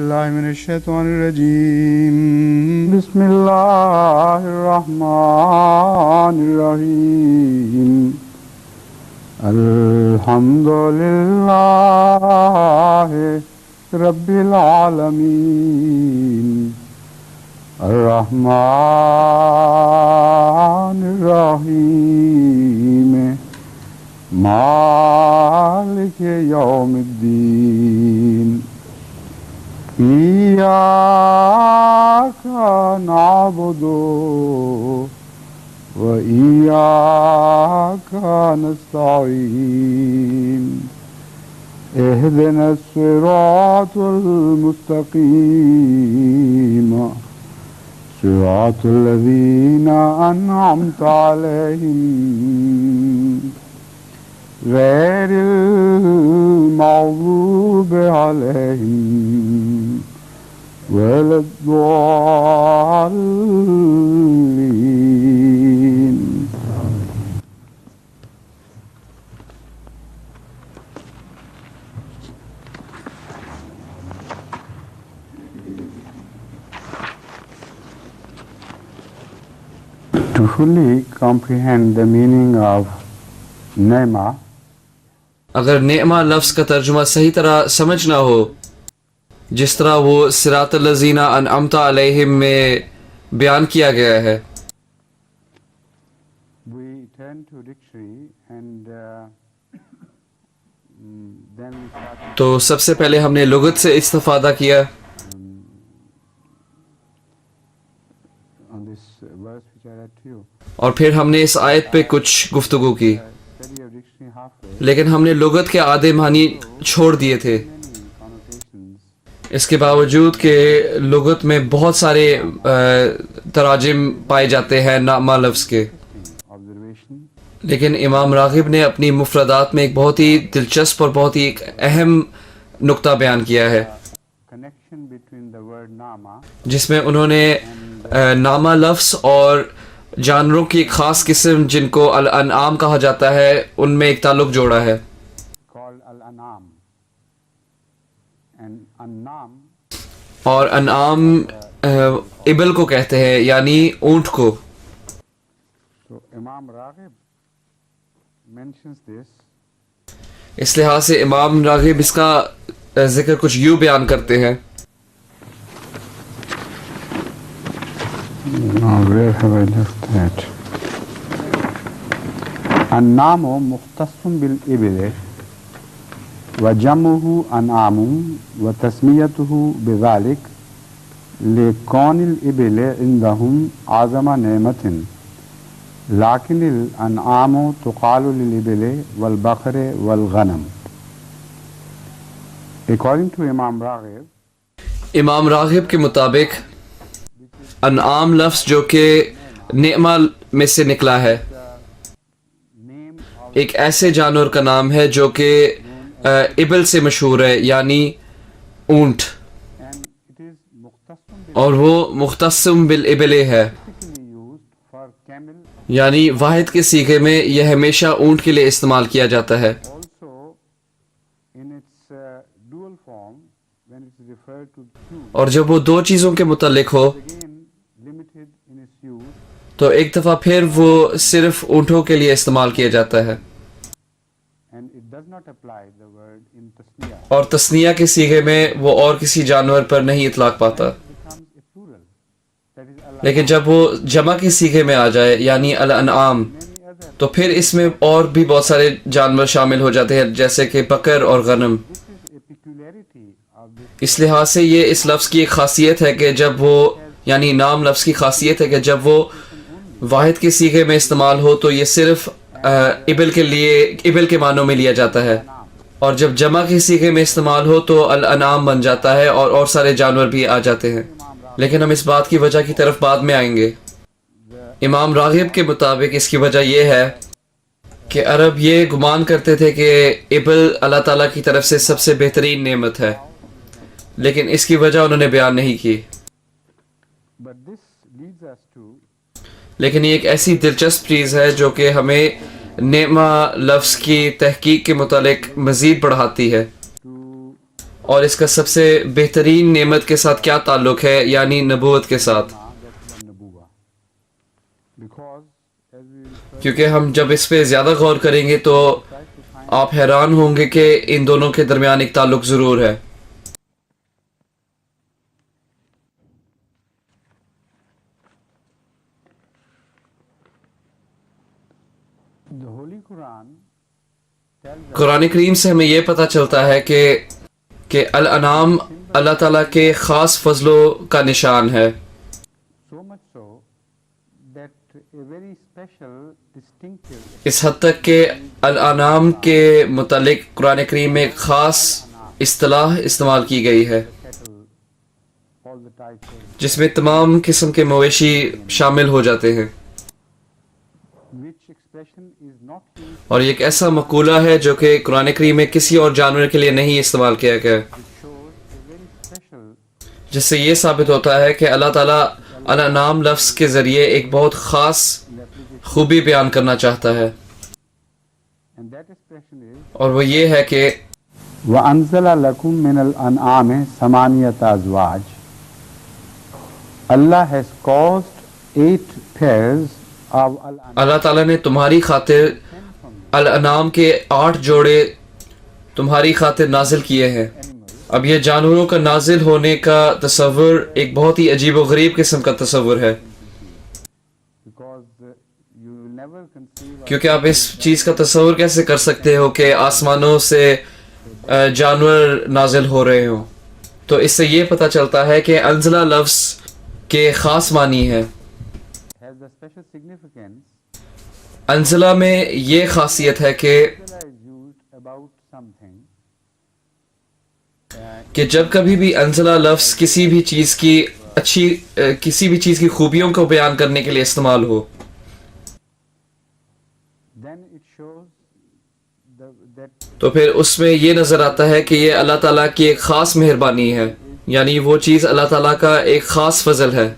بالله من الشيطان الرجيم بسم الله الرحمن الرحيم الحمد لله رب العالمين الرحمن الرحيم مالك يوم الدين إياك نعبد وإياك نستعين اهدنا الصراط المستقيم صراط الذين أنعمت عليهم غير المغضوب عليهم ولا الضالين. To fully comprehend the meaning of Ne'ma, اگر نعمہ لفظ کا ترجمہ صحیح طرح سمجھنا ہو جس طرح وہ صراط الذین انعمت علیہم میں بیان کیا گیا ہے، we turn to dictionary and then we start تو سب سے پہلے ہم نے لغت سے استفادہ کیا on this verse which I read to you. اور پھر ہم نے اس آیت پہ کچھ گفتگو کی، Study of dictionary halfway. لیکن ہم نے لغت کے آدھے معنی چھوڑ دیے تھے، Many connotations اس کے باوجود کہ لغت میں بہت سارے تراجم پائے جاتے ہیں نعمہ لفظ کے، observation. لیکن امام راغب نے اپنی مفردات میں ایک بہت ہی دلچسپ اور بہت ہی ایک اہم نقطہ بیان کیا ہے، Connection between the word Nama جس میں انہوں نے نامہ لفظ اور جانوروں کی ایک خاص قسم جن کو الانعام کہا جاتا ہے ان میں ایک تعلق جوڑا ہے، called Al-Anam. And An-Nam اور انعام ابل کو کہتے ہیں یعنی اونٹ کو. So Imam Raghib mentions this اس لحاظ سے امام راغب اس کا ذکر کچھ یوں بیان کرتے ہیں. Now where have I left that? النام مختص بالإبل وجمعه أنعام وتسميته بذلك لكون الإبل عندهم أعظم نعمة لكن الأنعام تقال للإبل والبقر والغنم. According to Imam Raghib, امام راغب کے مطابق انعام لفظ جو کہ نعمہ میں سے نکلا ہے name of ایک ایسے جانور کا نام ہے جو کہ ابل سے مشہور ہے یعنی اونٹ، and it is مختص اور وہ مختصم بالابل ہے typically used for camel, یعنی واحد کے صیغے میں یہ ہمیشہ اونٹ کے لیے استعمال کیا جاتا ہے. also in its dual form when it is referred to two, اور جب وہ دو چیزوں کے متعلق ہو again limited in its use تو ایک دفعہ پھر وہ صرف اونٹوں کے لیے استعمال کیا جاتا ہے، and it does not apply the word in tasniya. اور تثنیہ کے صیغے میں وہ اور کسی جانور پر نہیں اطلاق پاتا، It becomes a plural, that is Allah. لیکن جب وہ جمع کے صیغے میں آ جائے یعنی الانعام Many other, تو پھر اس میں اور بھی بہت سارے جانور شامل ہو جاتے ہیں جیسے کہ بکر اور غنم. this is a peculiarity of this اس لحاظ سے یہ اس لفظ کی ایک خاصیت ہے کہ جب وہ یعنی نام لفظ کی خاصیت ہے کہ جب وہ واحد کے صیغے میں استعمال ہو تو یہ صرف ابل کے لیے ابل کے معنوں میں لیا جاتا ہے، اور جب جمع کے صیغے میں استعمال ہو تو الانعام بن جاتا ہے اور سارے جانور بھی آ جاتے ہیں. لیکن ہم اس بات کی وجہ کی طرف بعد میں آئیں گے. امام راغب کے مطابق اس کی وجہ یہ ہے کہ عرب یہ گمان کرتے تھے کہ ابل اللہ تعالیٰ کی طرف سے سب سے بہترین نعمت ہے، لیکن اس کی وجہ انہوں نے بیان نہیں کی. but this leads us to لیکن یہ ایک ایسی دلچسپ چیز ہے جو کہ ہمیں نعمہ لفظ کی تحقیق کے متعلق مزید بڑھاتی ہے، to اور اس کا سب سے بہترین نعمت کے ساتھ کیا تعلق ہے، یعنی نبوت کے ساتھ. کیونکہ ہم جب اس پہ زیادہ غور کریں گے تو آپ حیران ہوں گے کہ ان دونوں کے درمیان ایک تعلق ضرور ہے. قرآن کریم سے ہمیں یہ پتہ چلتا ہے کہ الانعام اللہ تعالیٰ کے خاص فضلوں کا نشان ہے. اس حد تک کہ الانعام کے متعلق قرآن کریم میں ایک خاص اصطلاح استعمال کی گئی ہے جس میں تمام قسم کے مویشی شامل ہو جاتے ہیں. اور یہ ایک ایسا مقولہ ہے جو کہ قرآن کریم میں کسی اور جانور کے لیے نہیں استعمال کیا گیا، جس سے یہ ثابت ہوتا ہے کہ اللہ تعالیٰ الانعام لفظ کے ذریعے ایک بہت خاص خوبی بیان کرنا چاہتا ہے، اور وہ یہ ہے کہ وَأَنزَلَ لَكُم مِّنَ الْأَنْعَامِ ثَمَانِيَةَ أَزْوَاجٍ. Allah has caused 8 pairs of اللہ تعالیٰ نے تمہاری خاطر الانعام کے 8 جوڑے تمہاری خاطر نازل کیے ہیں. اب یہ جانوروں کا نازل ہونے کا تصور ایک بہت ہی عجیب و غریب قسم کا تصور ہے، کیونکہ آپ اس چیز کا تصور کیسے کر سکتے ہو کہ آسمانوں سے جانور نازل ہو رہے ہوں. تو اس سے یہ پتہ چلتا ہے کہ انزلہ لفظ کے خاص معنی ہے. انزلہ میں یہ خاصیت ہے کہ جب کبھی بھی انزلہ لفظ کسی بھی چیز کی خوبیوں کو بیان کرنے کے لیے استعمال ہو تو پھر اس میں یہ نظر آتا ہے کہ یہ اللہ تعالیٰ کی ایک خاص مہربانی ہے، یعنی وہ چیز اللہ تعالیٰ کا ایک خاص فضل ہے.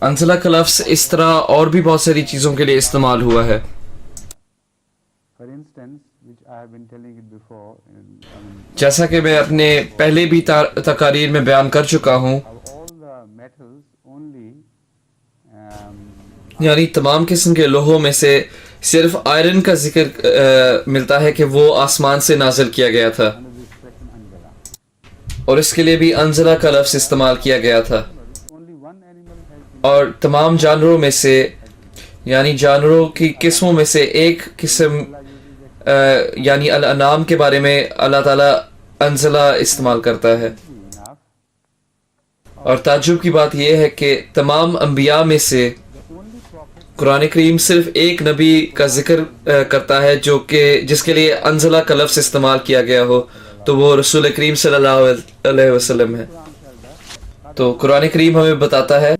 انزلہ کا لفظ اس طرح اور بھی بہت ساری چیزوں کے لیے استعمال ہوا ہے. جیسا کہ میں اپنے پہلے بھی تقاریر میں بیان کر چکا ہوں، یعنی تمام قسم کے لوہوں میں سے صرف آئرن کا ذکر ملتا ہے کہ وہ آسمان سے نازل کیا گیا تھا، اور اس کے لیے بھی انزلہ کا لفظ استعمال کیا گیا تھا. اور تمام جانوروں میں سے، یعنی جانوروں کی قسموں میں سے ایک قسم یعنی الانعام کے بارے میں اللہ تعالیٰ انزلہ استعمال کرتا ہے. اور تعجب کی بات یہ ہے کہ تمام انبیاء میں سے قرآن کریم صرف ایک نبی کا ذکر کرتا ہے جس کے لیے انزلہ کا لفظ استعمال کیا گیا ہو، تو وہ رسول کریم صلی اللہ علیہ وسلم ہے. تو قرآن کریم ہمیں بتاتا ہے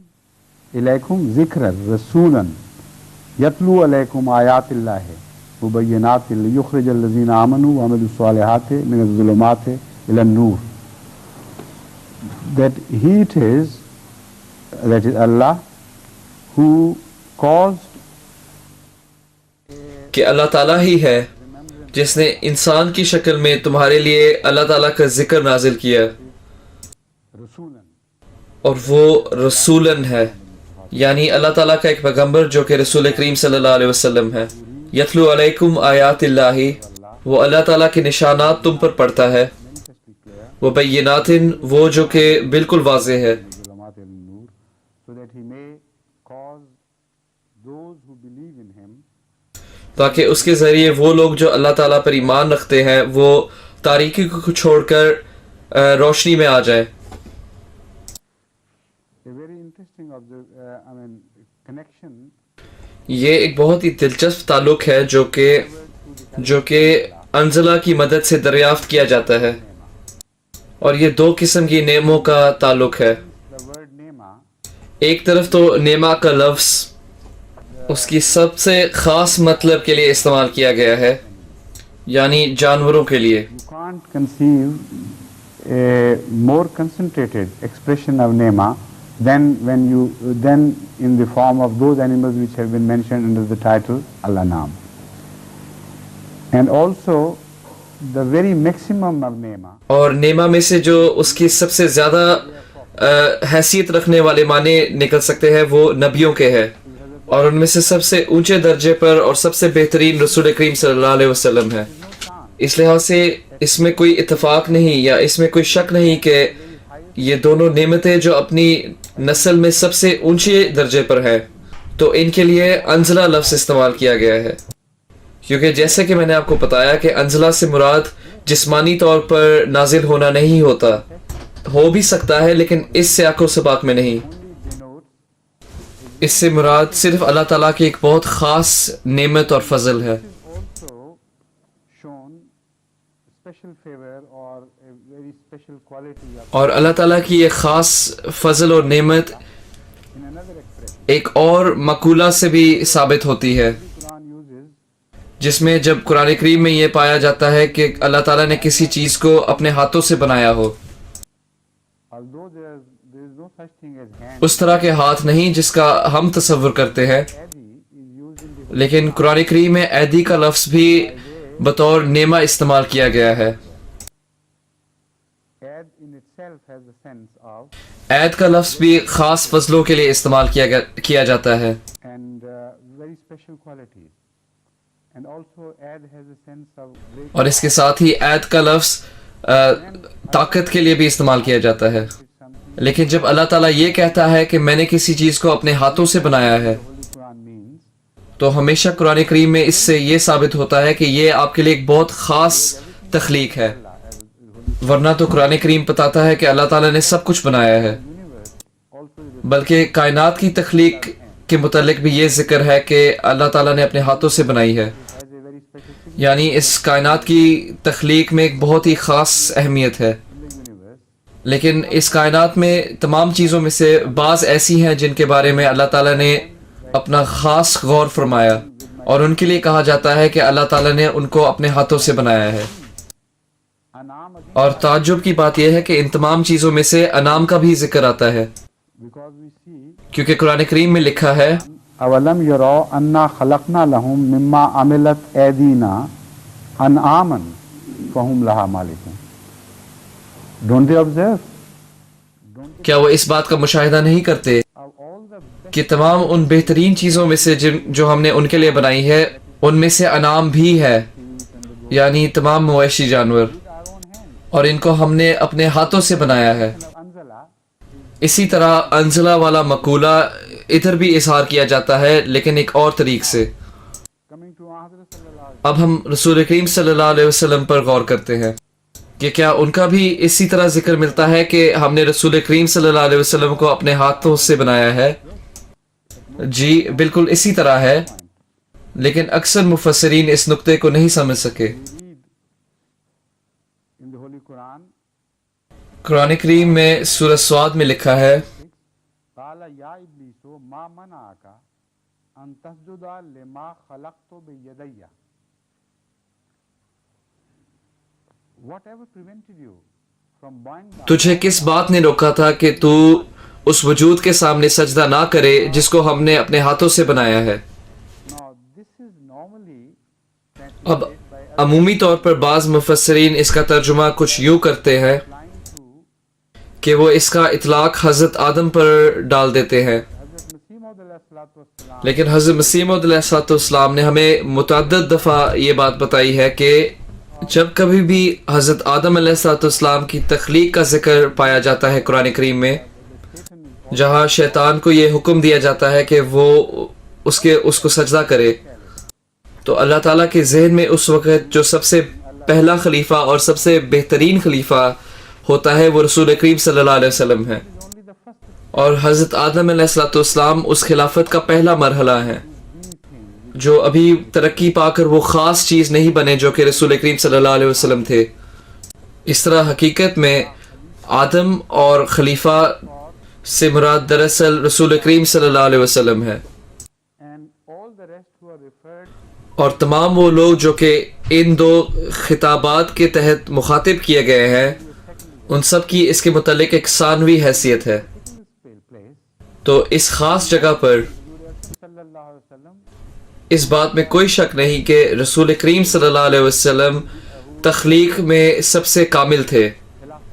الیکم ذکر رسولا یتلو علیکم آیات اللہ مبینات لیخرج الذین آمنوا وعملوا الصالحات من الظلمات الی النور. That is Allah who caused کہ اللہ تعالیٰ ہی ہے جس نے انسان کی شکل میں تمہارے لیے اللہ تعالیٰ کا ذکر نازل کیا، اور وہ رسولن ہے، یعنی اللہ تعالیٰ کا ایک پیغمبر جو کہ رسول کریم صلی اللہ علیہ وسلم ہے. یتلو علیکم آیات اللہ، وہ اللہ تعالیٰ کے نشانات تم پر پڑھتا ہے. وہ بینات، وہ جو کہ بالکل واضح ہے، تاکہ اس کے ذریعے وہ لوگ جو اللہ تعالیٰ پر ایمان رکھتے ہیں وہ تاریکی کو چھوڑ کر روشنی میں آ جائیں. یہ ایک بہت ہی دلچسپ تعلق ہے جو کہ انزلہ کی مدد سے دریافت کیا جاتا ہے، اور یہ 2 قسم کی نعموں کا تعلق ہے. ایک طرف تو نعمہ کا لفظ اس کی سب سے خاص مطلب کے لیے استعمال کیا گیا ہے، یعنی جانوروں کے لیے. You can't conceive a more concentrated expression of nema than in the form of those animals which have been mentioned under the title Al-An'am. And also the very maximum of nema اور نیما میں سے جو اس کی سب سے زیادہ حیثیت رکھنے والے معنی نکل سکتے ہیں وہ نبیوں کے ہیں، اور ان میں سے سب سے اونچے درجے پر اور سب سے بہترین رسول کریم صلی اللہ علیہ وسلم ہے۔ اس لحاظ سے اس میں کوئی اتفاق نہیں یا اس میں کوئی شک نہیں کہ یہ دونوں نعمتیں جو اپنی نسل میں سب سے اونچے درجے پر ہے، تو ان کے لیے انزلہ لفظ استعمال کیا گیا ہے، کیونکہ جیسے کہ میں نے آپ کو بتایا کہ انزلہ سے مراد جسمانی طور پر نازل ہونا نہیں ہوتا، ہو بھی سکتا ہے لیکن اس سیاق و سباق میں نہیں۔ اس سے مراد صرف اللہ تعالیٰ کی ایک بہت خاص نعمت اور فضل ہے، also shown special favor or a very special quality of اور اللہ تعالیٰ کی ایک خاص فضل اور نعمت in another expression. ایک اور مقولہ سے بھی ثابت ہوتی ہے، Quran uses جس میں جب قرآن کریم میں یہ پایا جاتا ہے کہ اللہ تعالیٰ نے کسی چیز کو اپنے ہاتھوں سے بنایا ہو، although there is no such thing as hand. اس طرح کے ہاتھ نہیں جس کا ہم تصور کرتے ہیں، Adi is used in the لیکن قرآن کریم میں ایدی کا لفظ بھی بطور نعمہ استعمال کیا گیا ہے۔ ad in itself has the sense of عید کا لفظ بھی خاص فضلوں کے لیے استعمال کیا جاتا ہے، and very special qualities. And also ad has a sense of great اور اس کے ساتھ ہی عید کا لفظ طاقت کے لیے بھی استعمال کیا جاتا ہے، something لیکن جب اللہ تعالیٰ یہ کہتا ہے کہ میں نے کسی چیز کو اپنے ہاتھوں سے بنایا ہے، Holy Quran means تو ہمیشہ قرآن کریم میں اس سے یہ ثابت ہوتا ہے کہ یہ آپ کے لیے ایک بہت خاص تخلیق ہے، ورنہ تو قرآن کریم بتاتا ہے کہ اللہ تعالیٰ نے سب کچھ بنایا ہے، universe also is بلکہ کائنات کی تخلیق کے متعلق بھی یہ ذکر ہے کہ اللہ تعالیٰ نے اپنے ہاتھوں سے بنائی ہے، has a very special significance یعنی اس کائنات کی تخلیق میں ایک بہت ہی خاص اہمیت ہے۔ in the universe. لیکن اس کائنات میں تمام چیزوں میں سے بعض ایسی ہیں جن کے بارے میں اللہ تعالیٰ نے اپنا خاص غور فرمایا، اور ان کے لیے کہا جاتا ہے کہ اللہ تعالیٰ نے ان کو اپنے ہاتھوں سے بنایا ہے۔ Anam again اور تعجب کی بات یہ ہے کہ ان تمام چیزوں میں سے انعام کا بھی ذکر آتا ہے، because we see کیونکہ قرآن کریم میں لکھا ہے أَوَلَمْ يَرَوْا أَنَّا خَلَقْنَا لَهُم مِّمَّا عَمِلَتْ أَيْدِينَا أَنْعَامًا فَهُمْ لَهَا مَالِكُونَ. Don't they observe? کیا وہ اس بات کا مشاہدہ نہیں کرتے Of all the best کہ تمام ان بہترین چیزوں میں سے جو ہم نے ان کے لیے بنائی ہے، ان میں سے انعام بھی ہے، یعنی تمام مویشی جانور، with our own hands. اور ان کو ہم نے اپنے ہاتھوں سے بنایا ہے۔ Anzala اسی طرح انزلہ والا مقولہ ادھر بھی اظہار کیا جاتا ہے، لیکن ایک اور طریق سے۔ coming to Hazrat sallallahu alaihi اب ہم رسول کریم صلی اللہ علیہ وسلم پر غور کرتے ہیں کہ کیا ان کا بھی اسی طرح ذکر ملتا ہے کہ ہم نے رسول کریم صلی اللہ علیہ وسلم کو اپنے ہاتھوں سے بنایا ہے؟ جی بالکل اسی طرح ہے، لیکن اکثر مفسرین اس نقطے کو نہیں سمجھ سکے۔ we read in the Holy Quran قرآن کریم میں سورہ سواد میں لکھا ہے قال يا إبليس ما منعك أن تسجد لما خلقت بيدي. Whatever prevented you from bowing down? تجھے کس بات نے روکا تھا کہ تو اس وجود کے سامنے سجدہ نہ کرے جس کو ہم نے اپنے ہاتھوں سے بنایا ہے؟ Now this is normally اب translated by عمومی طور پر بعض مفسرین اس کا ترجمہ کچھ یوں کرتے ہیں applying to کہ وہ اس کا اطلاق حضرت آدم پر ڈال دیتے ہیں، Hazrat Masih Maud alayhi salatu wassalam. لیکن حضرت مسیح موعود علیہ الصلوۃ والسلام نے ہمیں متعدد دفعہ یہ بات بتائی ہے کہ جب کبھی بھی حضرت آدم علیہ الصلوۃ والسلام کی تخلیق کا ذکر پایا جاتا ہے قرآن کریم میں، جہاں شیطان کو یہ حکم دیا جاتا ہے کہ وہ اس کو سجدہ کرے، تو اللہ تعالیٰ کے ذہن میں اس وقت جو سب سے پہلا خلیفہ اور سب سے بہترین خلیفہ ہوتا ہے وہ رسول کریم صلی اللہ علیہ وسلم ہے، Only the first اور حضرت آدم علیہ الصلوۃ والسلام اس خلافت کا پہلا مرحلہ ہے، جو ابھی ترقی پا کر وہ خاص چیز نہیں بنے جو کہ رسول کریم صلی اللہ علیہ وسلم تھے۔ اس طرح حقیقت میں آدم اور خلیفہ سے مراد دراصل رسول کریم صلی اللہ علیہ وسلم ہے، and all the rest who are referred اور تمام وہ لوگ جو کہ ان دو خطابات کے تحت مخاطب کیے گئے ہیں ان سب کی اس کے متعلق ایک ثانوی حیثیت ہے۔ in this place تو اس خاص جگہ پر sallallahu alaihi wasallam اس بات میں کوئی شک نہیں کہ رسول کریم صلی اللہ علیہ وسلم تخلیق میں سب سے کامل تھے،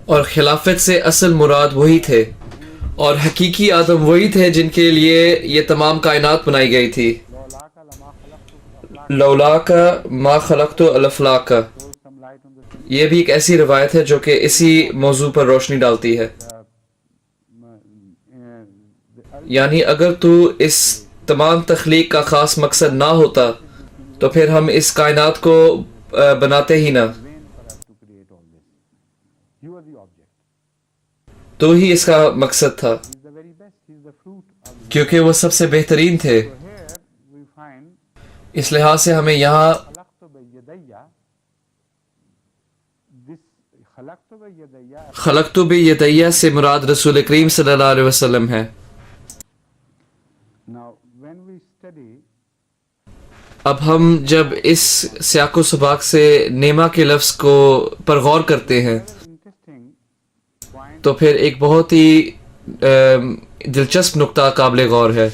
اور خلافت سے اصل مراد وہی تھے، اور حقیقی آدم وہی تھے جن کے لیے یہ تمام کائنات بنائی گئی تھی۔ لولاک ما خلقت الافلاک، یہ بھی ایک ایسی روایت ہے جو کہ اسی موضوع پر روشنی ڈالتی ہے۔ یعنی اگر تو اس تمام تخلیق کا خاص مقصد نہ ہوتا تو پھر ہم اس کائنات کو بناتے ہی نہ، تو ہی اس کا مقصد تھا، کیونکہ وہ سب سے بہترین تھے۔ اس لحاظ سے ہمیں یہاں خلقت بیدیہ سے مراد رسول کریم صلی اللہ علیہ وسلم ہے۔ اب ہم جب اس سیاق و سباق سے نیما کے لفظ کو پر غور کرتے ہیں تو پھر ایک بہت ہی دلچسپ نقطہ قابل غور ہے،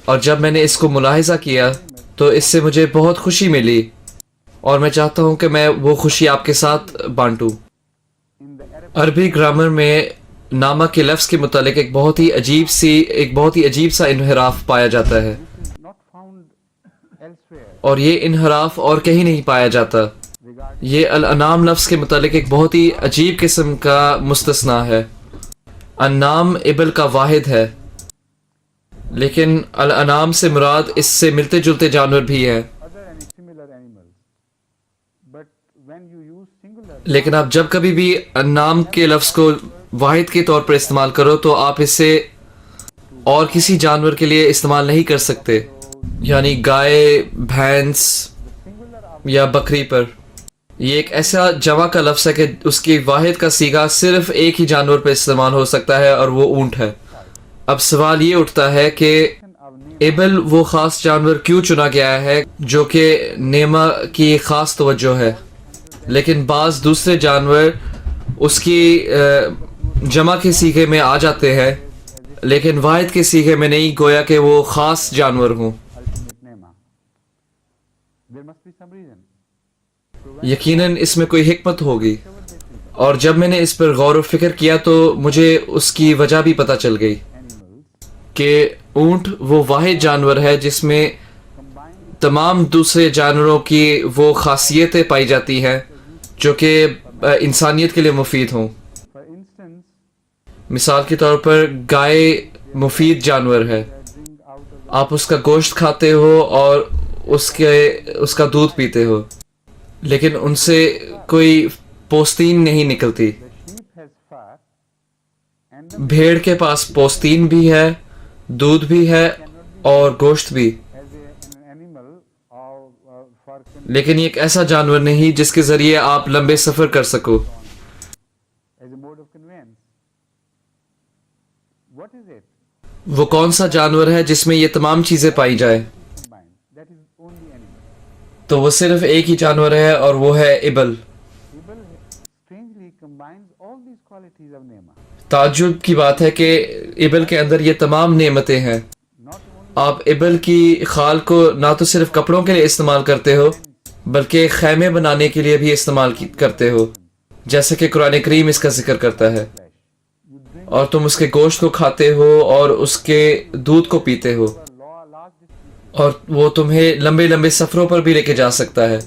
اور جب میں نے اس کو ملاحظہ کیا تو اس سے مجھے بہت خوشی ملی، اور میں چاہتا ہوں کہ میں وہ خوشی آپ کے ساتھ بانٹوں۔ عربی گرامر میں نامہ کے لفظ کے متعلق ایک بہت ہی عجیب سا انحراف پایا جاتا ہے، اور یہ انحراف اور کہیں نہیں پایا جاتا۔ یہ الانام لفظ کے متعلق ایک بہت ہی عجیب قسم کا مستثنا ہے۔ انعام ابل کا واحد ہے، لیکن الانام سے مراد اس سے ملتے جلتے جانور بھی ہیں۔ لیکن آپ جب کبھی بھی انعام کے لفظ کو واحد کے طور پر استعمال کرو تو آپ اسے اور کسی جانور کے لیے استعمال نہیں کر سکتے، یعنی گائے، بھینس یا بکری پر۔ یہ ایک ایسا جمع کا لفظ ہے کہ اس کی واحد کا صیغہ صرف ایک ہی جانور پر استعمال ہو سکتا ہے، اور وہ اونٹ ہے۔ اب سوال یہ اٹھتا ہے کہ ابل وہ خاص جانور کیوں چنا گیا ہے جو کہ نیما کی خاص توجہ ہے، لیکن بعض دوسرے جانور اس کی جمع کے صیغے میں آ جاتے ہیں لیکن واحد کے صیغے میں نہیں، گویا کہ وہ خاص جانور ہوں۔ یقیناً اس میں کوئی حکمت ہوگی، اور جب میں نے اس پر غور و فکر کیا تو مجھے اس کی وجہ بھی پتہ چل گئی کہ اونٹ وہ واحد جانور ہے جس میں تمام دوسرے جانوروں کی وہ خاصیتیں پائی جاتی ہیں جو کہ انسانیت کے لیے مفید ہوں۔ مثال کے طور پر گائے مفید جانور ہے، آپ اس کا گوشت کھاتے ہو اور اس کا دودھ پیتے ہو، لیکن ان سے کوئی پوستین نہیں نکلتی۔ بھیڑ کے پاس پوستین بھی ہے، دودھ بھی ہے اور گوشت بھی، لیکن یہ ایک ایسا جانور نہیں جس کے ذریعے آپ لمبے سفر کر سکو۔ وہ کون سا جانور ہے جس میں یہ تمام چیزیں پائی جائے؟ تو وہ صرف ایک ہی جانور ہے، اور وہ ہے ابل۔ تعجب کی بات ہے کہ ابل کے اندر یہ تمام نعمتیں ہیں۔ آپ ابل کی خال کو نہ تو صرف کپڑوں کے لیے استعمال کرتے ہو بلکہ خیمے بنانے کے لیے بھی استعمال کرتے ہو، جیسا کہ قرآن کریم اس کا ذکر کرتا ہے، اور تم اس کے گوشت کو کھاتے ہو اور اس کے دودھ کو پیتے ہو، اور وہ تمہیں لمبے لمبے سفروں پر بھی لے کے جا سکتا ہے۔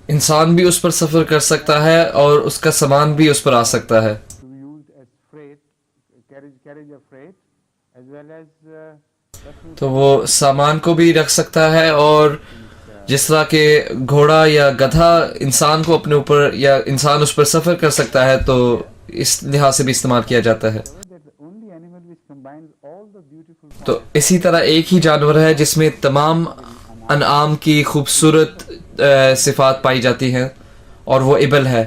انسان بھی اس پر سفر کر سکتا ہے اور اس کا سامان بھی اس پر آ سکتا ہے۔ تو وہ سامان کو بھی رکھ سکتا ہے، اور جس طرح کہ گھوڑا یا گدھا انسان کو اپنے اوپر یا انسان اس پر سفر کر سکتا ہے، تو اس لحاظ سے بھی استعمال کیا جاتا ہے۔ تو اسی طرح ایک ہی جانور ہے جس میں تمام انعام کی خوبصورت صفات پائی جاتی ہیں، اور وہ ابل ہے،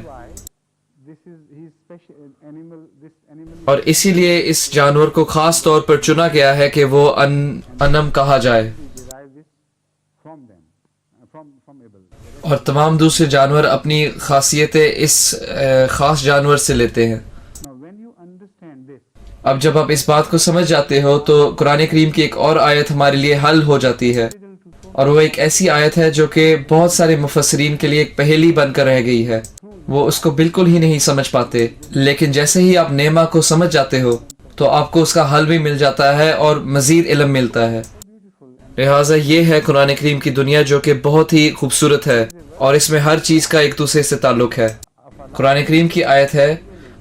اور اسی لیے اس جانور کو خاص طور پر چنا گیا ہے کہ وہ انم کہا جائے، اور تمام دوسرے جانور اپنی خاصیتیں اس خاص جانور سے لیتے ہیں۔ اب جب آپ اس بات کو سمجھ جاتے ہو تو قرآن کریم کی ایک اور آیت ہمارے لیے حل ہو جاتی ہے، اور وہ ایک ایسی آیت ہے جو کہ بہت سارے مفسرین کے لیے ایک پہیلی بن کر رہ گئی ہے، وہ اس کو بالکل ہی نہیں سمجھ پاتے، لیکن جیسے ہی آپ نعمہ کو سمجھ جاتے ہو تو آپ کو اس کا حل بھی مل جاتا ہے اور مزید علم ملتا ہے۔ لہٰذا یہ ہے قرآن کریم کی دنیا جو کہ بہت ہی خوبصورت ہے، اور اس میں ہر چیز کا ایک دوسرے سے تعلق ہے۔ قرآن کریم کی آیت ہے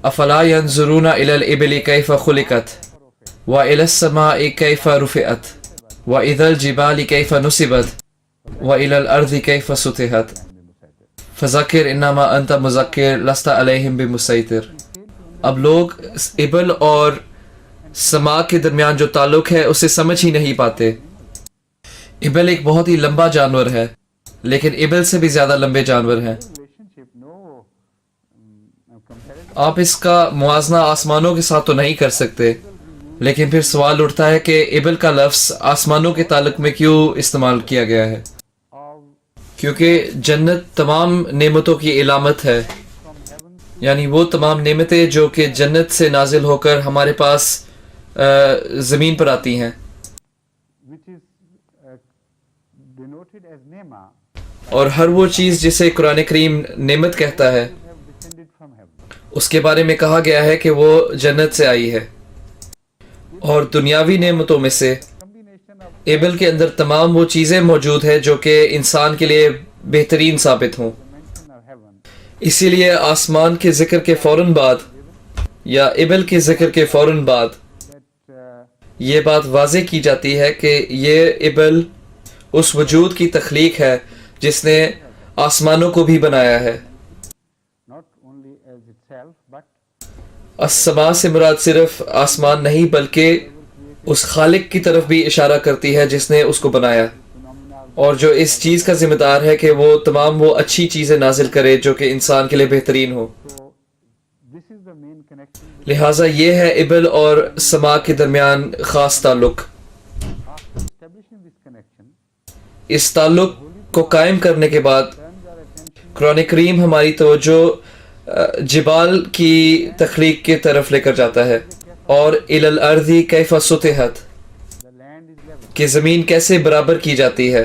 افلا ينظرون الى الابل كيف خلقت والى السماء كيف رفعت واذا الجبال كيف نصبت والى الارض كيف سطحت فذکر انما انت مذکر لست علیہم بمسیطر۔ اب لوگ ابل اور سما کے درمیان جو تعلق ہے اسے سمجھ ہی نہیں پاتے۔ ابل ایک بہت ہی لمبا جانور ہے، لیکن ابل سے بھی زیادہ لمبے جانور ہیں۔ آپ اس کا موازنہ آسمانوں کے ساتھ تو نہیں کر سکتے، لیکن پھر سوال اٹھتا ہے کہ ابل کا لفظ آسمانوں کے تعلق میں کیوں استعمال کیا گیا ہے؟ کیونکہ جنت تمام نعمتوں کی علامت ہے، یعنی وہ تمام نعمتیں جو کہ جنت سے نازل ہو کر ہمارے پاس زمین پر آتی ہیں، اور ہر وہ چیز جسے قرآن کریم نعمت کہتا ہے اس کے بارے میں کہا گیا ہے کہ وہ جنت سے آئی ہے۔ اور دنیاوی نعمتوں میں سے ایبل کے اندر تمام وہ چیزیں موجود ہیں جو کہ انسان کے لیے بہترین ثابت ہوں۔ اسی لیے آسمان کے ذکر کے فوراً بعد یا ایبل کے ذکر کے فوراً بعد یہ بات واضح کی جاتی ہے کہ یہ ایبل اس وجود کی تخلیق ہے جس نے آسمانوں کو بھی بنایا ہے۔ السماء سے مراد صرف آسمان نہیں بلکہ اس خالق کی طرف بھی اشارہ کرتی ہے جس نے اس کو بنایا، اور جو اس چیز کا ذمہ دار ہے کہ وہ تمام وہ اچھی چیزیں نازل کرے جو کہ انسان کے لیے بہترین ہو۔ لہٰذا یہ ہے ابل اور سما کے درمیان خاص تعلق۔ اس تعلق کو قائم کرنے کے بعد قرآن کریم ہماری توجہ جبال کی تخلیق کی طرف لے کر جاتا ہے، اور الی الارض کیف سطحت کہ زمین کیسے برابر کی جاتی ہے۔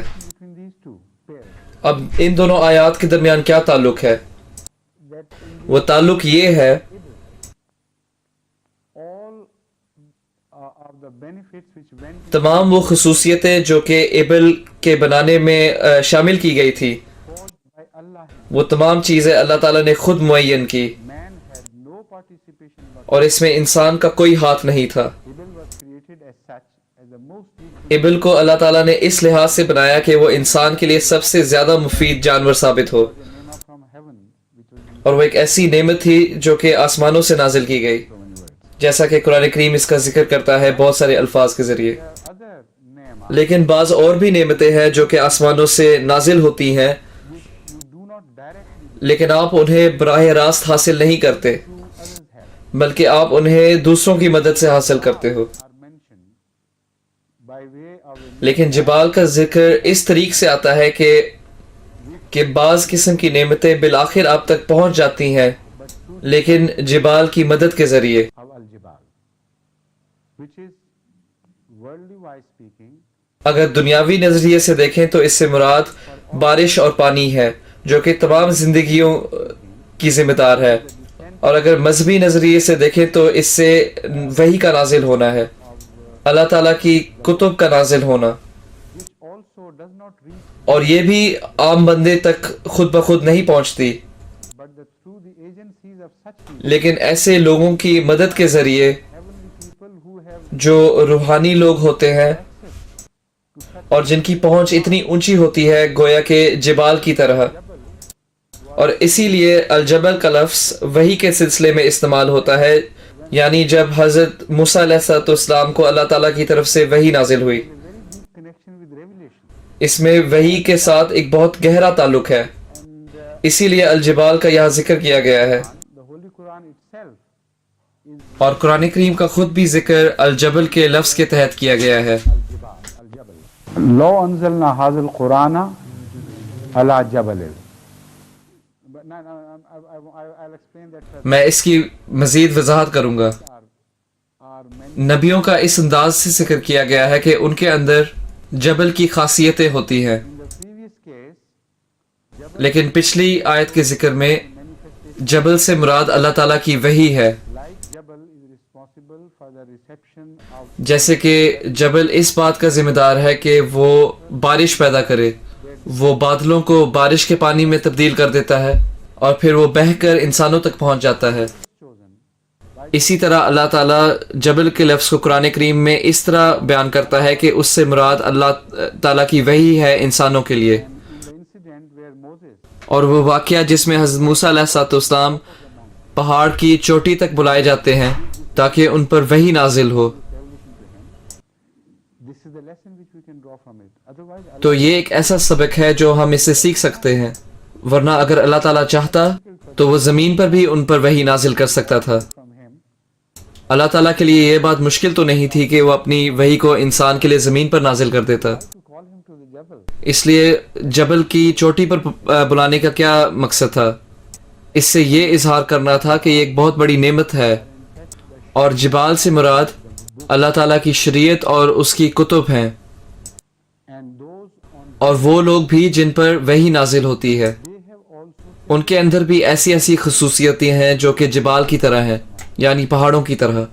اب ان دونوں آیات کے درمیان کیا تعلق ہے؟ وہ تعلق یہ ہے تمام وہ خصوصیتیں جو کہ ایبل کے بنانے میں شامل کی گئی تھی، وہ تمام چیزیں اللہ تعالیٰ نے خود معین کی، اور اس میں انسان کا کوئی ہاتھ نہیں تھا۔ ایبل کو اللہ تعالیٰ نے اس لحاظ سے بنایا کہ وہ انسان کے لیے سب سے زیادہ مفید جانور ثابت ہو، اور وہ ایک ایسی نعمت تھی جو کہ آسمانوں سے نازل کی گئی، جیسا کہ قرآن کریم اس کا ذکر کرتا ہے بہت سارے الفاظ کے ذریعے۔ لیکن بعض اور بھی نعمتیں ہیں جو کہ آسمانوں سے نازل ہوتی ہیں، لیکن آپ انہیں براہ راست حاصل نہیں کرتے، بلکہ آپ انہیں دوسروں کی مدد سے حاصل کرتے ہو۔ لیکن جبال کا ذکر اس طریق سے آتا ہے کہ بعض قسم کی نعمتیں بالآخر آپ تک پہنچ جاتی ہیں، لیکن جبال کی مدد کے ذریعے۔ اگر دنیاوی نظریے سے دیکھیں تو اس سے مراد بارش اور پانی ہے جو کہ تمام زندگیوں کی ذمہ دار ہے، اور اگر مذہبی نظریے سے دیکھیں تو اس سے وحی کا نازل ہونا ہے، اللہ تعالیٰ کی کتب کا نازل ہونا، اور یہ بھی عام بندے تک خود بخود نہیں پہنچتی، لیکن ایسے لوگوں کی مدد کے ذریعے جو روحانی لوگ ہوتے ہیں اور جن کی پہنچ اتنی اونچی ہوتی ہے گویا کہ جبال کی طرح۔ اور اسی لیے الجبل کا لفظ وحی کے سلسلے میں استعمال ہوتا ہے، یعنی جب حضرت موسیٰ علیہ السلام کو اللہ تعالیٰ کی طرف سے وحی نازل ہوئی، اس میں وحی کے ساتھ ایک بہت گہرا تعلق ہے، اسی لیے الجبال کا یہاں ذکر کیا گیا ہے۔ اور قرآن کریم کا خود بھی ذکر الجبل کے لفظ کے تحت کیا گیا ہے۔ لو انزلنا هذا القرآن على جبل، میں اس کی مزید وضاحت کروں گا۔ نبیوں کا اس انداز سے ذکر کیا گیا ہے کہ ان کے اندر جبل کی خاصیتیں ہوتی ہیں، لیکن پچھلی آیت کے ذکر میں جبل سے مراد اللہ تعالیٰ کی وحی ہے، جیسے کہ جبل اس بات کا ذمہ دار ہے کہ وہ بارش پیدا کرے، وہ بادلوں کو بارش کے پانی میں تبدیل کر دیتا ہے اور پھر وہ بہہ کر انسانوں تک پہنچ جاتا ہے۔ اسی طرح اللہ تعالیٰ جبل کے لفظ کو قرآن کریم میں اس طرح بیان کرتا ہے کہ اس سے مراد اللہ تعالیٰ کی وحی ہے انسانوں کے لیے، اور وہ واقعہ جس میں حضرت موسیٰ علیہ السلام پہاڑ کی چوٹی تک بلائے جاتے ہیں تاکہ ان پر وحی نازل ہو، تو یہ ایک ایسا سبق ہے جو ہم اس سے سیکھ سکتے ہیں، ورنہ اگر اللہ تعالیٰ چاہتا تو وہ زمین پر بھی ان پر وحی نازل کر سکتا تھا۔ اللہ تعالیٰ کے لیے یہ بات مشکل تو نہیں تھی کہ وہ اپنی وحی کو انسان کے لیے زمین پر نازل کر دیتا، اس لیے جبل کی چوٹی پر بلانے کا کیا مقصد تھا؟ اس سے یہ اظہار کرنا تھا کہ یہ ایک بہت بڑی نعمت ہے، اور جبال سے مراد اللہ تعالیٰ کی شریعت اور اس کی کتب ہیں، اور وہ لوگ بھی جن پر وحی نازل ہوتی ہے ان کے اندر بھی ایسی ایسی خصوصیتیں ہیں جو کہ جبال کی طرح ہیں، یعنی پہاڑوں کی طرح۔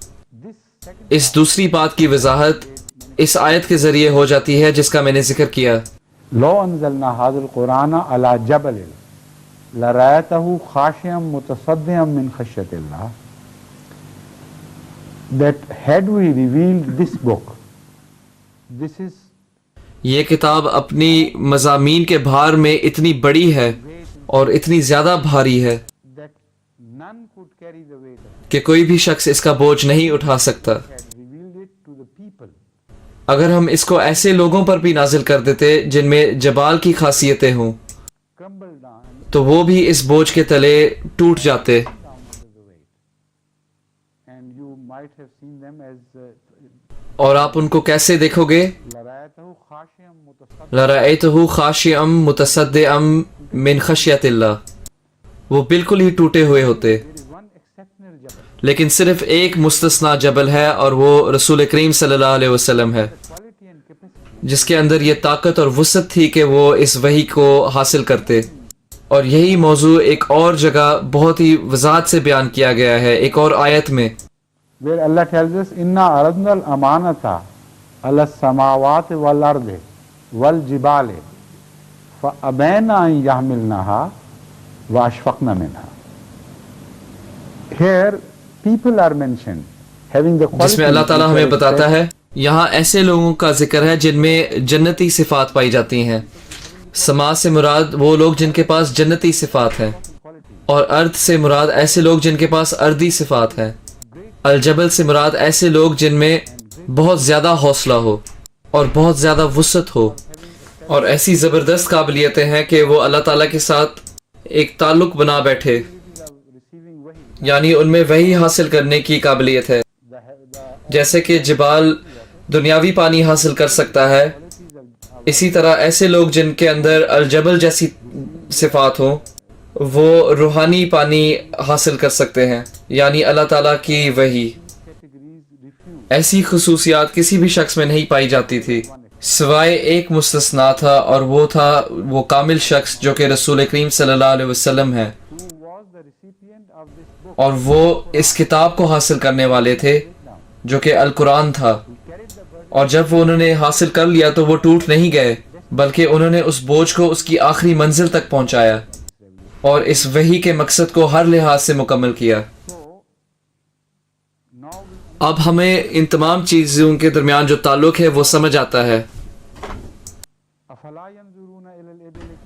اس دوسری بات کی وضاحت اس آیت کے ذریعے ہو جاتی ہے جس کا میں نے ذکر کیا۔ لو انزلنا هذا القرآن على جبل لرأيته خاشعا متصدعا من خشية الله، that had we revealed this book, this is یہ کتاب اپنی مضامین کے بھار میں اتنی بڑی ہے اور اتنی زیادہ بھاری ہے that none could carry the weight of it, کہ کوئی بھی شخص اس کا بوجھ نہیں اٹھا سکتا۔ had revealed it to the people, اگر ہم اس کو ایسے لوگوں پر بھی نازل کر دیتے جن میں جبال کی خاصیتیں ہوں crumbled down تو وہ بھی اس بوجھ کے تلے ٹوٹ جاتے، under the weight, and you might have seen them as اور آپ ان کو کیسے دیکھو گے؟ لرأيته خاشعا متصدعا، لَرَأَيْتَهُ خَاشِعًا مُتَصَدِّعًا مِنْ خَشْيَةِ اللَّهِ، وہ بالکل ہی ٹوٹے ہوئے ہوتے۔ there is one exceptional jabal, لیکن صرف ایک مستثنا جبل ہے اور وہ رسول کریم صلی اللہ علیہ وسلم ہے، quality and capacity جس کے اندر یہ طاقت اور وسعت تھی کہ وہ اس وحی کو حاصل کرتے۔ اور یہی موضوع ایک اور جگہ بہت ہی وضاحت سے بیان کیا گیا ہے ایک اور آیت میں، where Allah tells us inna aradna al-amanata ala as-samawati wal-ardi wal-jibali fa-abayna an yahmilnaha wa ashfaqna minha. Here people are mentioned having the جس میں اللہ تعالیٰ ہمیں بتاتا ہے یہاں ایسے لوگوں کا ذکر ہے جن میں جنتی صفات پائی جاتی ہیں۔ سما سے مراد وہ لوگ جن کے پاس جنتی صفات ہیں، اور ارد سے مراد ایسے لوگ جن کے پاس اردی صفات ہیں۔ الجبل سے مراد ایسے لوگ جن میں بہت زیادہ حوصلہ ہو اور بہت زیادہ وسعت ہو اور ایسی زبردست قابلیتیں ہیں کہ وہ اللہ تعالیٰ کے ساتھ ایک تعلق بنا بیٹھے، یعنی ان میں وحی حاصل کرنے کی قابلیت ہے، جیسے کہ جبال دنیاوی پانی حاصل کر سکتا ہے، اسی طرح ایسے لوگ جن کے اندر الجبل جیسی صفات ہوں وہ روحانی پانی حاصل کر سکتے ہیں، یعنی اللہ تعالیٰ کی وحی۔ ایسی خصوصیات کسی بھی شخص میں نہیں پائی جاتی تھی سوائے ایک مستثنا تھا، اور وہ تھا وہ کامل شخص جو کہ رسول کریم صلی اللہ علیہ وسلم ہے، اور وہ اس کتاب کو حاصل کرنے والے تھے جو کہ القرآن تھا، اور جب وہ انہوں نے حاصل کر لیا تو وہ ٹوٹ نہیں گئے بلکہ انہوں نے اس بوجھ کو اس کی آخری منزل تک پہنچایا اور اس وحی کے مقصد کو ہر لحاظ سے مکمل کیا۔ اب ہمیں ان تمام چیزوں کے درمیان جو تعلق ہے وہ سمجھ آتا ہے۔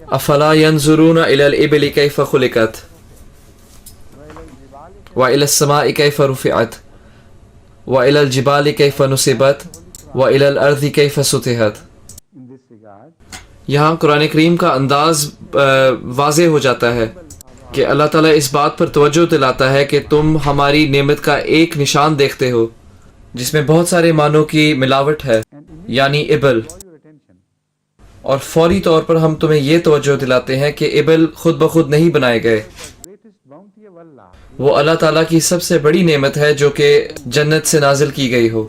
افلا ينظرون الى الابل كيف خلقت والى السماء كيف رفعت والى الجبال كيف نصبت والى الارض كيف سطحت۔ یہاں قرآن کریم کا انداز واضح ہو جاتا ہے کہ اللہ تعالیٰ اس بات پر توجہ دلاتا ہے کہ تم ہماری نعمت کا ایک نشان دیکھتے ہو جس میں بہت سارے معنوں کی ملاوٹ ہے، یعنی ابل، اور فوری طور پر ہم تمہیں یہ توجہ دلاتے ہیں کہ ابل خود بخود نہیں بنائے گئے، وہ اللہ تعالیٰ کی سب سے بڑی نعمت ہے جو کہ جنت سے نازل کی گئی ہو،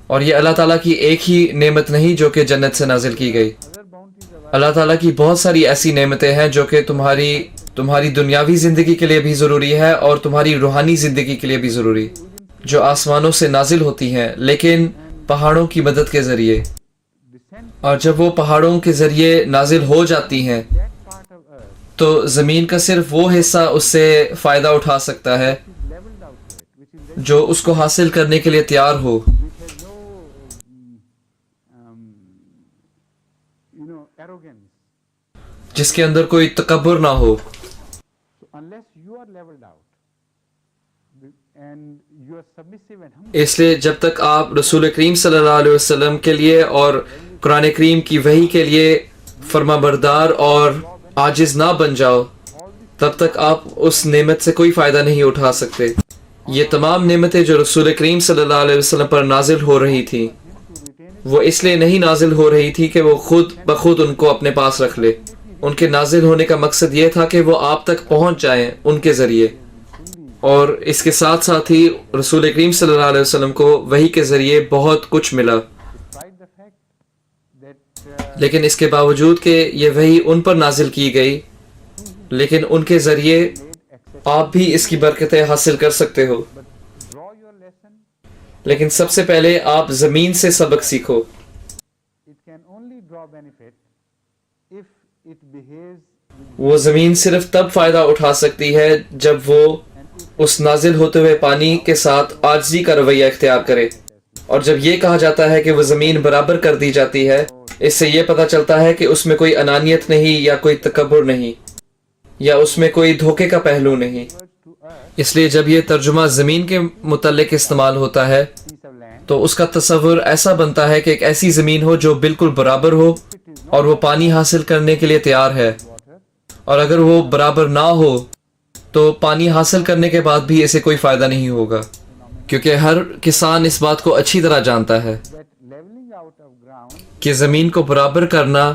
اور یہ اللہ تعالیٰ کی ایک ہی نعمت نہیں جو کہ جنت سے نازل کی گئی۔ اللہ تعالیٰ کی بہت ساری ایسی نعمتیں ہیں جو کہ تمہاری دنیاوی زندگی کے لیے بھی ضروری ہے اور تمہاری روحانی زندگی کے لیے بھی ضروری، جو آسمانوں سے نازل ہوتی ہیں لیکن پہاڑوں کی مدد کے ذریعے۔ اور جب وہ پہاڑوں کے ذریعے نازل ہو جاتی ہیں تو زمین کا صرف وہ حصہ اس سے فائدہ اٹھا سکتا ہے جو اس کو حاصل کرنے کے لیے تیار ہو، جس کے اندر کوئی تکبر نہ ہو۔ اس لیے جب تک آپ رسول کریم صلی اللہ علیہ وسلم کے لیے اور قرآن کریم کی وحی کے لیے فرما بردار اور عاجز نہ بن جاؤ، تب تک آپ اس نعمت سے کوئی فائدہ نہیں اٹھا سکتے۔ یہ تمام نعمتیں جو رسول کریم صلی اللہ علیہ وسلم پر نازل ہو رہی تھیں، وہ اس لیے نہیں نازل ہو رہی تھی کہ وہ خود بخود ان کو اپنے پاس رکھ لے۔ ان کے نازل ہونے کا مقصد یہ تھا کہ وہ آپ تک پہنچ جائیں ان کے ذریعے، اور اس کے ساتھ ساتھ ہی رسول کریم صلی اللہ علیہ وسلم کو وحی کے ذریعے بہت کچھ ملا۔ لیکن اس کے باوجود کہ یہ وحی ان پر نازل کی گئی، لیکن ان کے ذریعے آپ بھی اس کی برکتیں حاصل کر سکتے ہو۔ لیکن سب سے پہلے آپ زمین سے سبق سیکھو۔ وہ زمین صرف تب فائدہ اٹھا سکتی ہے جب وہ اس نازل ہوتے ہوئے پانی کے ساتھ عاجزی کا رویہ اختیار کرے، اور جب یہ کہا جاتا ہے کہ وہ زمین برابر کر دی جاتی ہے، اس سے یہ پتہ چلتا ہے کہ اس میں کوئی انانیت نہیں یا کوئی تکبر نہیں یا اس میں کوئی دھوکے کا پہلو نہیں۔ اس لیے جب یہ ترجمہ زمین کے متعلق استعمال ہوتا ہے تو اس کا تصور ایسا بنتا ہے کہ ایک ایسی زمین ہو جو بالکل برابر ہو اور وہ پانی حاصل کرنے کے لیے تیار ہے، اور اگر وہ برابر نہ ہو تو پانی حاصل کرنے کے بعد بھی اسے کوئی فائدہ نہیں ہوگا، کیونکہ ہر کسان اس بات کو اچھی طرح جانتا ہے کہ زمین کو برابر کرنا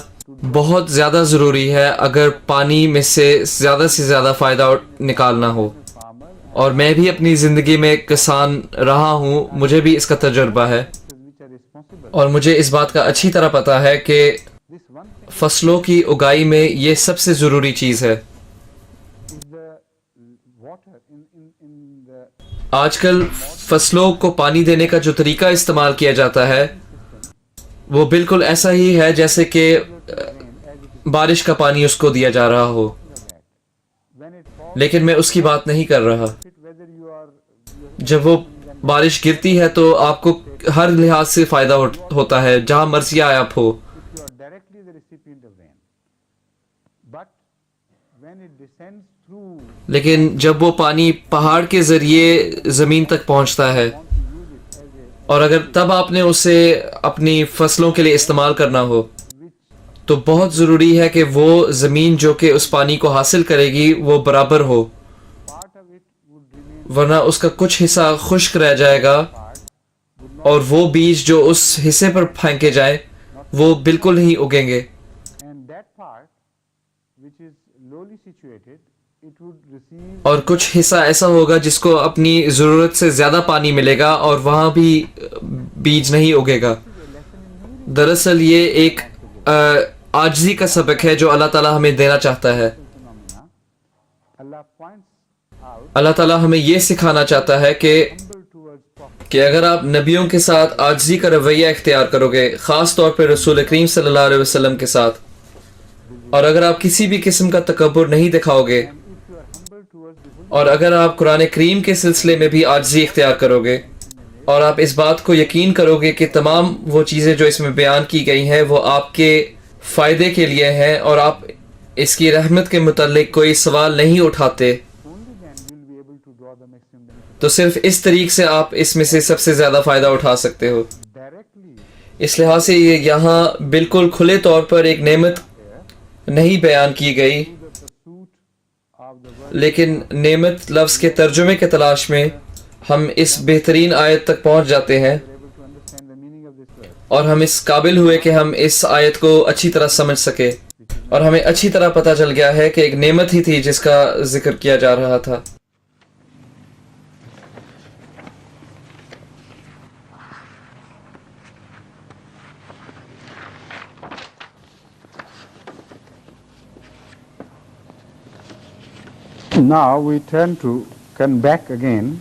بہت زیادہ ضروری ہے اگر پانی میں سے زیادہ فائدہ نکالنا ہو۔ اور میں بھی اپنی زندگی میں کسان رہا ہوں، مجھے بھی اس کا تجربہ ہے، اور مجھے اس بات کا اچھی طرح پتہ ہے کہ فصلوں کی اگائی میں یہ سب سے ضروری چیز ہے۔ آج کل فصلوں کو پانی دینے کا جو طریقہ استعمال کیا جاتا ہے وہ بالکل ایسا ہی ہے جیسے کہ بارش کا پانی اس کو دیا جا رہا ہو، لیکن میں اس کی بات نہیں کر رہا۔ جب وہ بارش گرتی ہے تو آپ کو ہر لحاظ سے فائدہ ہوتا ہے، جہاں مرضی آپ ہو۔ لیکن جب وہ پانی پہاڑ کے ذریعے زمین تک پہنچتا ہے، اور اگر تب آپ نے اسے اپنی فصلوں کے لیے استعمال کرنا ہو تو بہت ضروری ہے کہ وہ زمین جو کہ اس پانی کو حاصل کرے گی وہ برابر ہو، ورنہ اس کا کچھ حصہ خشک رہ جائے گا اور وہ بیج جو اس حصے پر پھینکے جائیں وہ بالکل نہیں اگیں گے۔ اور کچھ حصہ ایسا ہوگا جس کو اپنی ضرورت سے زیادہ پانی ملے گا اور وہاں بھی بیج نہیں اگے گا۔ دراصل یہ ایک عاجزی کا سبق ہے جو اللہ تعالیٰ ہمیں دینا چاہتا ہے۔ اللہ تعالیٰ ہمیں یہ سکھانا چاہتا ہے کہ اگر آپ نبیوں کے ساتھ عاجزی کا رویہ اختیار کرو گے، خاص طور پہ رسول کریم صلی اللہ علیہ وسلم کے ساتھ، اور اگر آپ کسی بھی قسم کا تکبر نہیں دکھاؤ گے، اور اگر آپ قرآن کریم کے سلسلے میں بھی عاجزی اختیار کرو گے، اور آپ اس بات کو یقین کرو گے کہ تمام وہ چیزیں جو اس میں بیان کی گئی ہیں وہ آپ کے فائدے کے لیے ہیں، اور آپ اس کی رحمت کے متعلق کوئی سوال نہیں اٹھاتے، تو صرف اس طریق سے آپ اس میں سے سب سے زیادہ فائدہ اٹھا سکتے ہو۔ اس لحاظ سے یہ یہاں بالکل کھلے طور پر ایک نعمت نہیں بیان کی گئی، لیکن نعمت لفظ کے ترجمے کے تلاش میں ہم اس بہترین آیت تک پہنچ جاتے ہیں، اور ہم اس قابل ہوئے کہ ہم اس آیت کو اچھی طرح سمجھ سکے، اور ہمیں اچھی طرح پتہ چل گیا ہے کہ ایک نعمت ہی تھی جس کا ذکر کیا جا رہا تھا۔ Now we come back again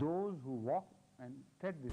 those who walk and tread this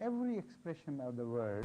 every expression of the word,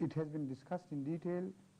it has been discussed in detail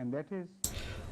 and that is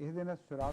Ihdina Sirat,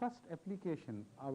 first application of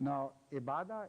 now Ibadah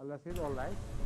Allah says, all right,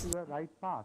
to the right path.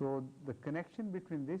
So the connection between this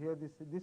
hear this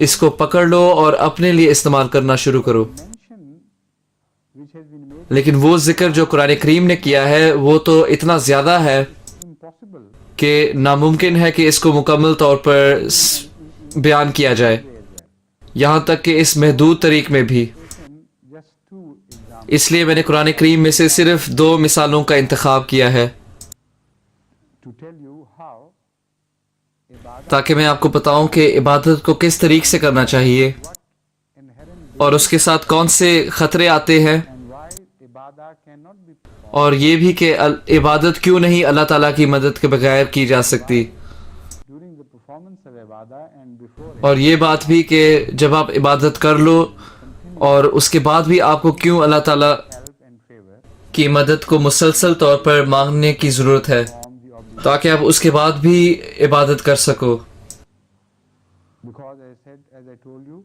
اس کو پکڑ لو اور اپنے لیے استعمال کرنا شروع کرو. which has been made لیکن وہ ذکر جو قرآن کریم نے کیا ہے وہ تو اتنا زیادہ ہے impossible کہ ناممکن ہے کہ اس کو مکمل طور پر بیان کیا جائے، یہاں تک کہ اس محدود طریق میں بھی. just two examples اس لیے میں نے قرآن کریم میں سے صرف 2 مثالوں کا انتخاب کیا ہے to tell you how ibadah تاکہ میں آپ کو بتاؤں کہ عبادت کو کس طریق سے کرنا چاہیے inherent اور اس کے ساتھ کون سے خطرے آتے ہیں، and why ibadah cannot be performed اور یہ بھی کہ عبادت کیوں نہیں اللہ تعالیٰ کی مدد کے بغیر کی جا سکتی، during the performance of ibadah and before it اور یہ بات بھی کہ جب آپ عبادت کر لو اور اس کے بعد بھی آپ کو کیوں اللہ تعالیٰ help and favor کی مدد کو مسلسل طور پر مانگنے کی ضرورت ہے from the obligation تاکہ آپ اس کے بعد بھی عبادت کر سکو. because as I told you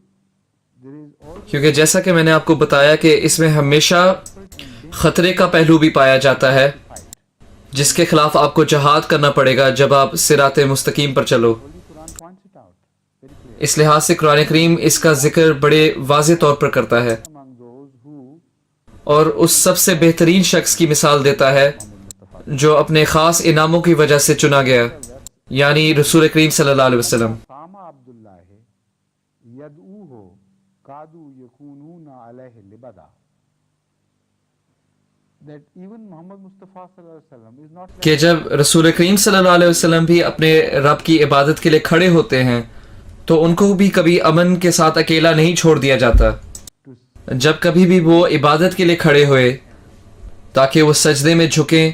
there is also کیونکہ جیسا کہ میں نے آپ کو بتایا کہ اس میں ہمیشہ خطرے کا پہلو بھی پایا جاتا ہے جس کے خلاف آپ کو جہاد کرنا پڑے گا جب آپ صراط مستقیم پر چلو. Holy Quran points it out very clearly اس لحاظ سے قرآن کریم اس کا ذکر بڑے واضح طور پر کرتا ہے among those who اور اس سب سے بہترین شخص کی مثال دیتا ہے جو اپنے خاص انعاموں کی وجہ سے چنا گیا، یعنی رسول کریم صلی اللہ علیہ وسلم. قام عبداللہ یدعوہ قادو یکونون علیہ لبدا that even محمد مصطفیٰ صلی اللہ علیہ وسلم is not کہ جب رسول کریم صلی اللہ علیہ وسلم بھی اپنے رب کی عبادت کے لیے کھڑے ہوتے ہیں تو ان کو بھی کبھی امن کے ساتھ اکیلا نہیں چھوڑ دیا جاتا. جب کبھی بھی وہ عبادت کے لیے کھڑے ہوئے تاکہ وہ سجدے میں جھکیں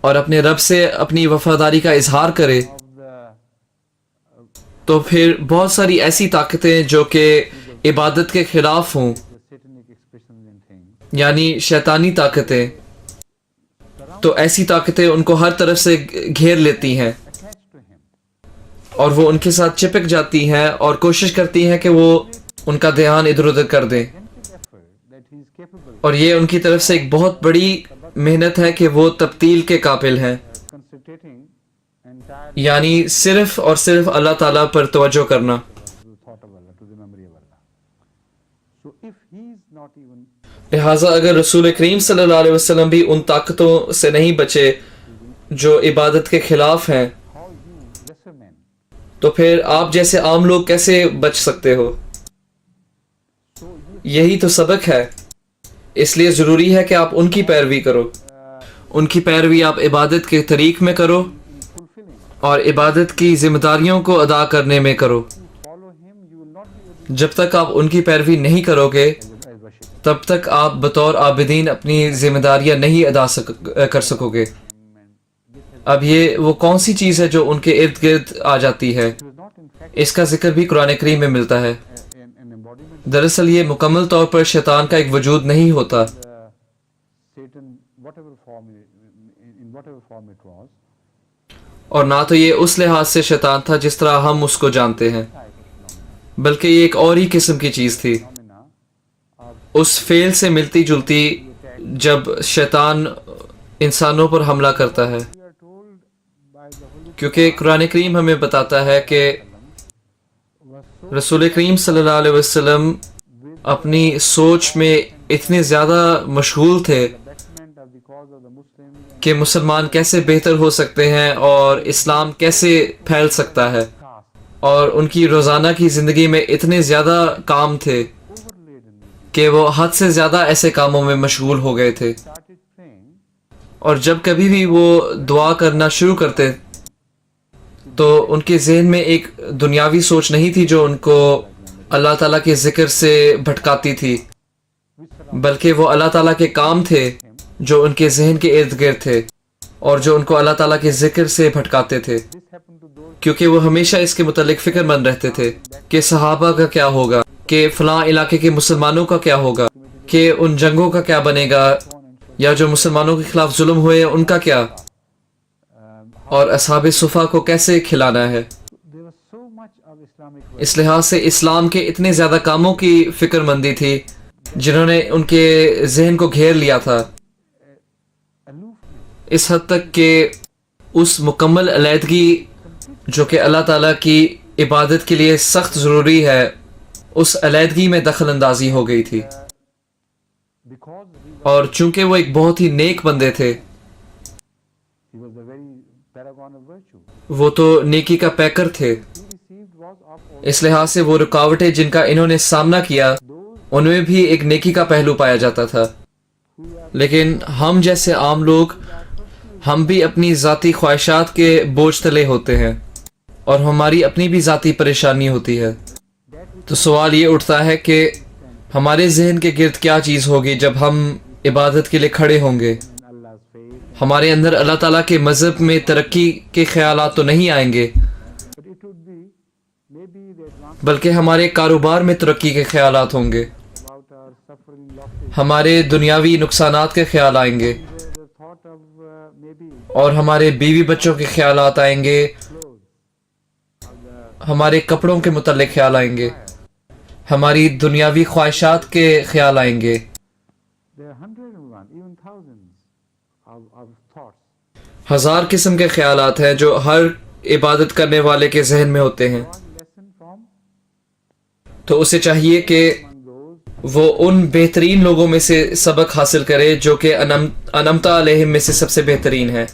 اور اپنے رب سے اپنی وفاداری کا اظہار کرے، of the تو پھر بہت ساری ایسی طاقتیں جو کہ عبادت کے خلاف ہوں، satanic expressions and things یعنی شیطانی طاقتیں، تو ایسی طاقتیں ان کو ہر طرف سے گھیر لیتی ہیں attached to him اور وہ ان کے ساتھ چپک جاتی ہیں اور کوشش کرتی ہیں کہ وہ ان کا دھیان ادھر ادھر کر دیں. gigantic effort that he is capable اور یہ ان کی طرف سے ایک بہت بڑی محنت ہے کہ وہ تبدیل کے قابل ہیں، concentrating entirely یعنی صرف اور صرف اللہ تعالیٰ پر توجہ کرنا. to the thought of Allah, to the memory of Allah. So if he is not even لہٰذا اگر رسول کریم صلی اللہ علیہ وسلم بھی ان طاقتوں سے نہیں بچے جو عبادت کے خلاف ہیں how you lesser men تو پھر آپ جیسے عام لوگ کیسے بچ سکتے ہو؟ so you یہی تو سبق ہے. اس لیے ضروری ہے کہ آپ ان کی پیروی کرو، ان کی پیروی آپ عبادت کے طریق میں کرو in fulfilling اور عبادت کی ذمہ داریوں کو ادا کرنے میں کرو. follow him you will not be able جب تک آپ ان کی پیروی نہیں کرو گے to as worship تب تک آپ بطور عابدین اپنی ذمہ داریاں نہیں ادا کر سکو گے. اب یہ وہ کون سی چیز ہے جو ان کے ارد گرد آ جاتی ہے؟ it was not in fact اس کا ذکر بھی قرآن کریم میں ملتا ہے. an embodiment دراصل یہ مکمل طور پر شیطان کا ایک وجود نہیں ہوتا، of Satan whatever form in whatever form it was اور نہ تو یہ اس لحاظ سے شیطان تھا جس طرح ہم اس کو جانتے ہیں، type of phenomena بلکہ یہ ایک اور ہی قسم کی چیز تھی، of اس فعل سے ملتی جلتی جب شیطان انسانوں پر حملہ کرتا ہے. we are told by the Holy کیونکہ قرآن کریم ہمیں بتاتا ہے کہ was so رسول کریم صلی اللہ علیہ وسلم اپنی سوچ میں اتنے زیادہ مشغول تھے betterment of the cause of the Muslims and کہ مسلمان کیسے بہتر ہو سکتے ہیں اور اسلام کیسے پھیل سکتا ہے، task اور ان کی روزانہ کی زندگی میں اتنے زیادہ کام تھے overlaid in me کہ وہ حد سے زیادہ ایسے کاموں میں مشغول ہو گئے تھے. started praying اور جب کبھی بھی وہ دعا کرنا شروع کرتے تو ان کے ذہن میں ایک دنیاوی سوچ نہیں تھی جو ان کو اللہ تعالیٰ کے ذکر سے بھٹکاتی تھی، بلکہ وہ اللہ تعالیٰ کے کام تھے جو ان کے ذہن کے ارد گرد تھے اور جو ان کو اللہ تعالیٰ کے ذکر سے بھٹکاتے تھے، this happened to those کیونکہ وہ ہمیشہ اس کے متعلق فکر مند رہتے تھے کہ صحابہ کا کیا ہوگا، کہ فلاں علاقے کے مسلمانوں کا کیا ہوگا، کہ ان جنگوں کا کیا بنے گا، یا جو مسلمانوں کے خلاف ظلم ہوئے ان کا کیا، اور اصحاب صفا کو کیسے کھلانا ہے. there was so much of Islamic اس لحاظ سے اسلام کے اتنے زیادہ کاموں کی فکر مندی تھی جنہوں نے ان کے ذہن کو گھیر لیا تھا، aloof اس حد تک کہ اس مکمل علیحدگی جو کہ اللہ تعالیٰ کی عبادت کے لیے سخت ضروری ہے اس علیحدگی میں دخل اندازی ہو گئی تھی، اور چونکہ وہ ایک بہت ہی نیک بندے تھے، وہ تو نیکی کا پیکر تھے، اس لحاظ سے وہ رکاوٹیں جن کا انہوں نے سامنا کیا ان میں بھی ایک نیکی کا پہلو پایا جاتا تھا۔ لیکن ہم جیسے عام لوگ، ہم بھی اپنی ذاتی خواہشات کے بوجھ تلے ہوتے ہیں اور ہماری اپنی بھی ذاتی پریشانی ہوتی ہے۔ تو سوال یہ اٹھتا ہے کہ ہمارے ذہن کے گرد کیا چیز ہوگی جب ہم عبادت کے لیے کھڑے ہوں گے؟ ہمارے اندر اللہ تعالیٰ کے مذہب میں ترقی کے خیالات تو نہیں آئیں گے، بلکہ ہمارے کاروبار میں ترقی کے خیالات ہوں گے، ہمارے دنیاوی نقصانات کے خیال آئیں گے، اور ہمارے بیوی بچوں کے خیالات آئیں گے، ہمارے کپڑوں کے متعلق خیال آئیں گے، ہماری دنیاوی خواہشات کے خیال آئیں گے۔ ہزار قسم کے خیالات ہیں جو ہر عبادت کرنے والے کے ذہن میں ہوتے ہیں، تو اسے چاہیے کہ وہ ان بہترین لوگوں میں سے سبق حاصل کرے جو کہ انعمت علیہم میں سے سب سے بہترین ہیں،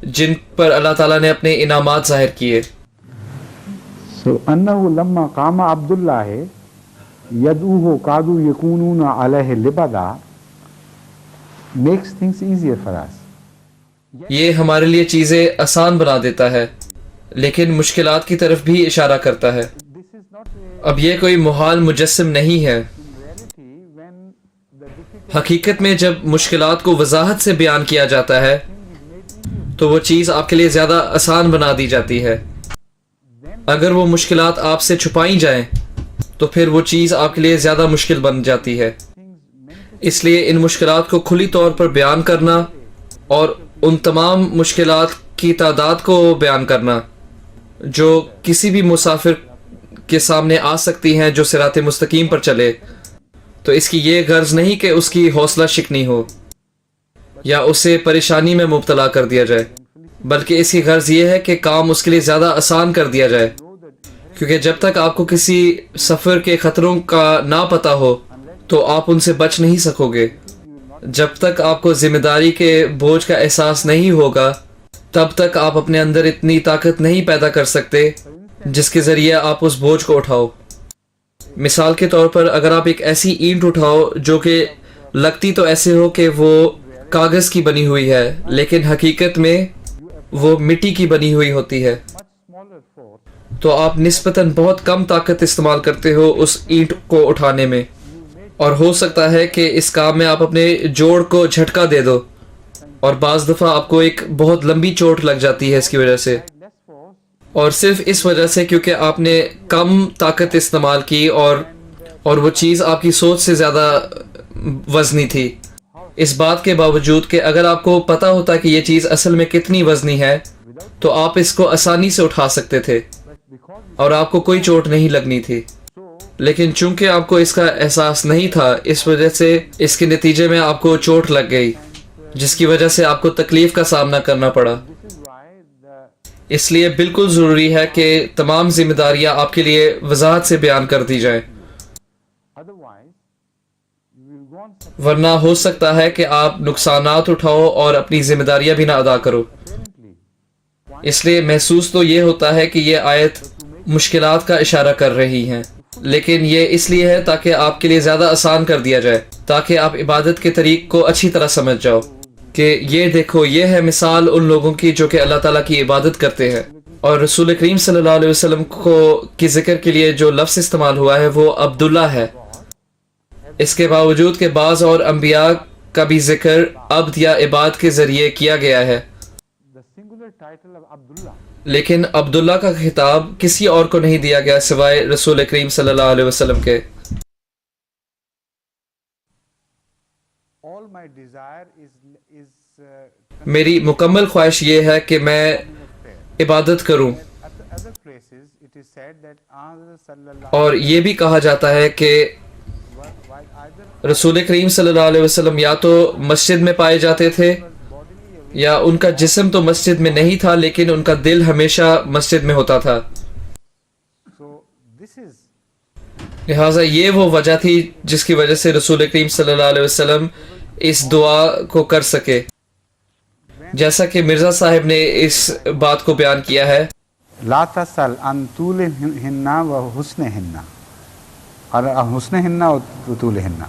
جن پر اللہ تعالیٰ نے اپنے انعامات ظاہر کیے۔ انه لما قام عبد الله يدعوه كادوا يكونون عليه لبدا makes things easier for us. یہ ہمارے لیے چیزیں آسان بنا دیتا ہے، لیکن مشکلات کی طرف بھی اشارہ کرتا ہے۔ اب یہ کوئی محال مجسم نہیں ہے۔ حقیقت میں جب مشکلات کو وضاحت سے بیان کیا جاتا ہے تو وہ چیز آپ کے لیے زیادہ آسان بنا دی جاتی ہے۔ اگر وہ مشکلات آپ سے چھپائی جائیں تو پھر وہ چیز آپ کے لیے زیادہ مشکل بن جاتی ہے۔ اس لیے ان مشکلات کو کھلی طور پر بیان کرنا اور ان تمام مشکلات کی تعداد کو بیان کرنا جو کسی بھی مسافر کے سامنے آ سکتی ہیں جو صراط مستقیم پر چلے، تو اس کی یہ غرض نہیں کہ اس کی حوصلہ شکنی ہو یا اسے پریشانی میں مبتلا کر دیا جائے، بلکہ اس کی غرض یہ ہے کہ کام اس کے لیے زیادہ آسان کر دیا جائے، کیونکہ جب تک آپ کو کسی سفر کے خطروں کا نہ پتہ ہو تو آپ ان سے بچ نہیں سکو گے۔ جب تک آپ کو ذمہ داری کے بوجھ کا احساس نہیں ہوگا تب تک آپ اپنے اندر اتنی طاقت نہیں پیدا کر سکتے جس کے ذریعے آپ اس بوجھ کو اٹھاؤ۔ مثال کے طور پر اگر آپ ایک ایسی اینٹ اٹھاؤ جو کہ لگتی تو ایسے ہو کہ وہ کاغذ کی بنی ہوئی ہے لیکن حقیقت میں وہ مٹی کی بنی ہوئی ہوتی ہے، تو آپ نسبتاً بہت کم طاقت استعمال کرتے ہو اس اینٹ کو اٹھانے میں، اور ہو سکتا ہے کہ اس کام میں آپ اپنے جوڑ کو جھٹکا دے دو، اور بعض دفعہ آپ کو ایک بہت لمبی چوٹ لگ جاتی ہے اس کی وجہ سے، اور صرف اس وجہ سے کیونکہ آپ نے کم طاقت استعمال کی اور وہ چیز آپ کی سوچ سے زیادہ وزنی تھی۔ اس بات کے باوجود کہ اگر آپ کو پتہ ہوتا کہ یہ چیز اصل میں کتنی وزنی ہے تو آپ اس کو آسانی سے اٹھا سکتے تھے اور آپ کو کوئی چوٹ نہیں لگنی تھی، لیکن چونکہ آپ کو اس کا احساس نہیں تھا اس وجہ سے اس کے نتیجے میں آپ کو چوٹ لگ گئی، جس کی وجہ سے آپ کو تکلیف کا سامنا کرنا پڑا۔ اس لیے بالکل ضروری ہے کہ تمام ذمہ داریاں آپ کے لیے وضاحت سے بیان کر دی جائیں، ورنہ ہو سکتا ہے کہ آپ نقصانات اٹھاؤ اور اپنی ذمہ داریاں بھی نہ ادا کرو۔ اس لیے محسوس تو یہ ہوتا ہے کہ یہ آیت مشکلات کا اشارہ کر رہی ہیں، لیکن یہ اس لیے ہے تاکہ آپ کے لیے زیادہ آسان کر دیا جائے، تاکہ آپ عبادت کے طریق کو اچھی طرح سمجھ جاؤ کہ یہ دیکھو یہ ہے مثال ان لوگوں کی جو کہ اللہ تعالیٰ کی عبادت کرتے ہیں۔ اور رسول کریم صلی اللہ علیہ وسلم کی ذکر کے لیے جو لفظ استعمال ہوا ہے وہ عبداللہ ہے، اس کے باوجود کہ بعض اور انبیاء کا بھی ذکر عبد یا عباد کے ذریعے کیا گیا ہے، لیکن عبداللہ کا خطاب کسی اور کو نہیں دیا گیا سوائے رسول کریم صلی اللہ علیہ وسلم کے۔ میری مکمل خواہش یہ ہے کہ میں عبادت کروں، اور یہ بھی کہا جاتا ہے کہ رسول کریم صلی اللہ علیہ وسلم یا تو مسجد میں پائے جاتے تھے یا ان کا جسم تو مسجد میں نہیں تھا لیکن ان کا دل ہمیشہ مسجد میں ہوتا تھا۔ this is لہٰذا یہ وہ وجہ تھی جس کی وجہ سے رسول کریم صلی اللہ علیہ وسلم اس دعا کو کر سکے. جیسا کہ مرزا صاحب نے اس بات کو بیان کیا ہے، لا تسل ان طولہن و حسنہن، اور حسنہن و طولہن،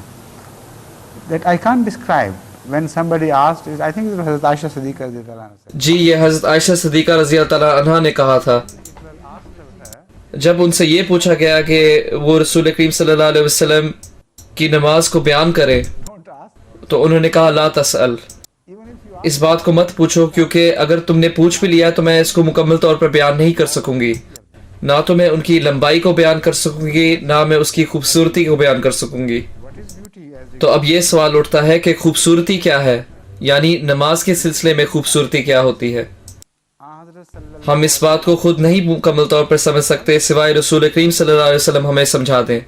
that I can't describe. When somebody asked, I think it was حضرت عائشہ صدیقہ رضی اللہ عنہ، جی یہ حضرت عائشہ صدیقہ رضی اللہ تعالیٰ عنہا نے کہا تھا جب ان سے یہ پوچھا گیا کہ وہ رسول کریم صلی اللہ علیہ وسلم کی نماز کو بیان کرے تو انہوں نے کہا لا تسأل، اس بات کو مت پوچھو، کیونکہ اگر تم نے پوچھ بھی لیا تو میں اس کو مکمل طور پر بیان نہیں کر سکوں گی، نہ تو میں ان کی لمبائی کو بیان کر سکوں گی، نہ میں اس کی خوبصورتی کو بیان کر سکوں گی. تو اب یہ سوال اٹھتا ہے کہ خوبصورتی کیا ہے، یعنی نماز کے سلسلے میں خوبصورتی کیا ہوتی ہے. ہم اس بات کو خود نہیں مکمل طور پر سمجھ سکتے سوائے رسول کریم صلی اللہ علیہ وسلم ہمیں سمجھا دیں.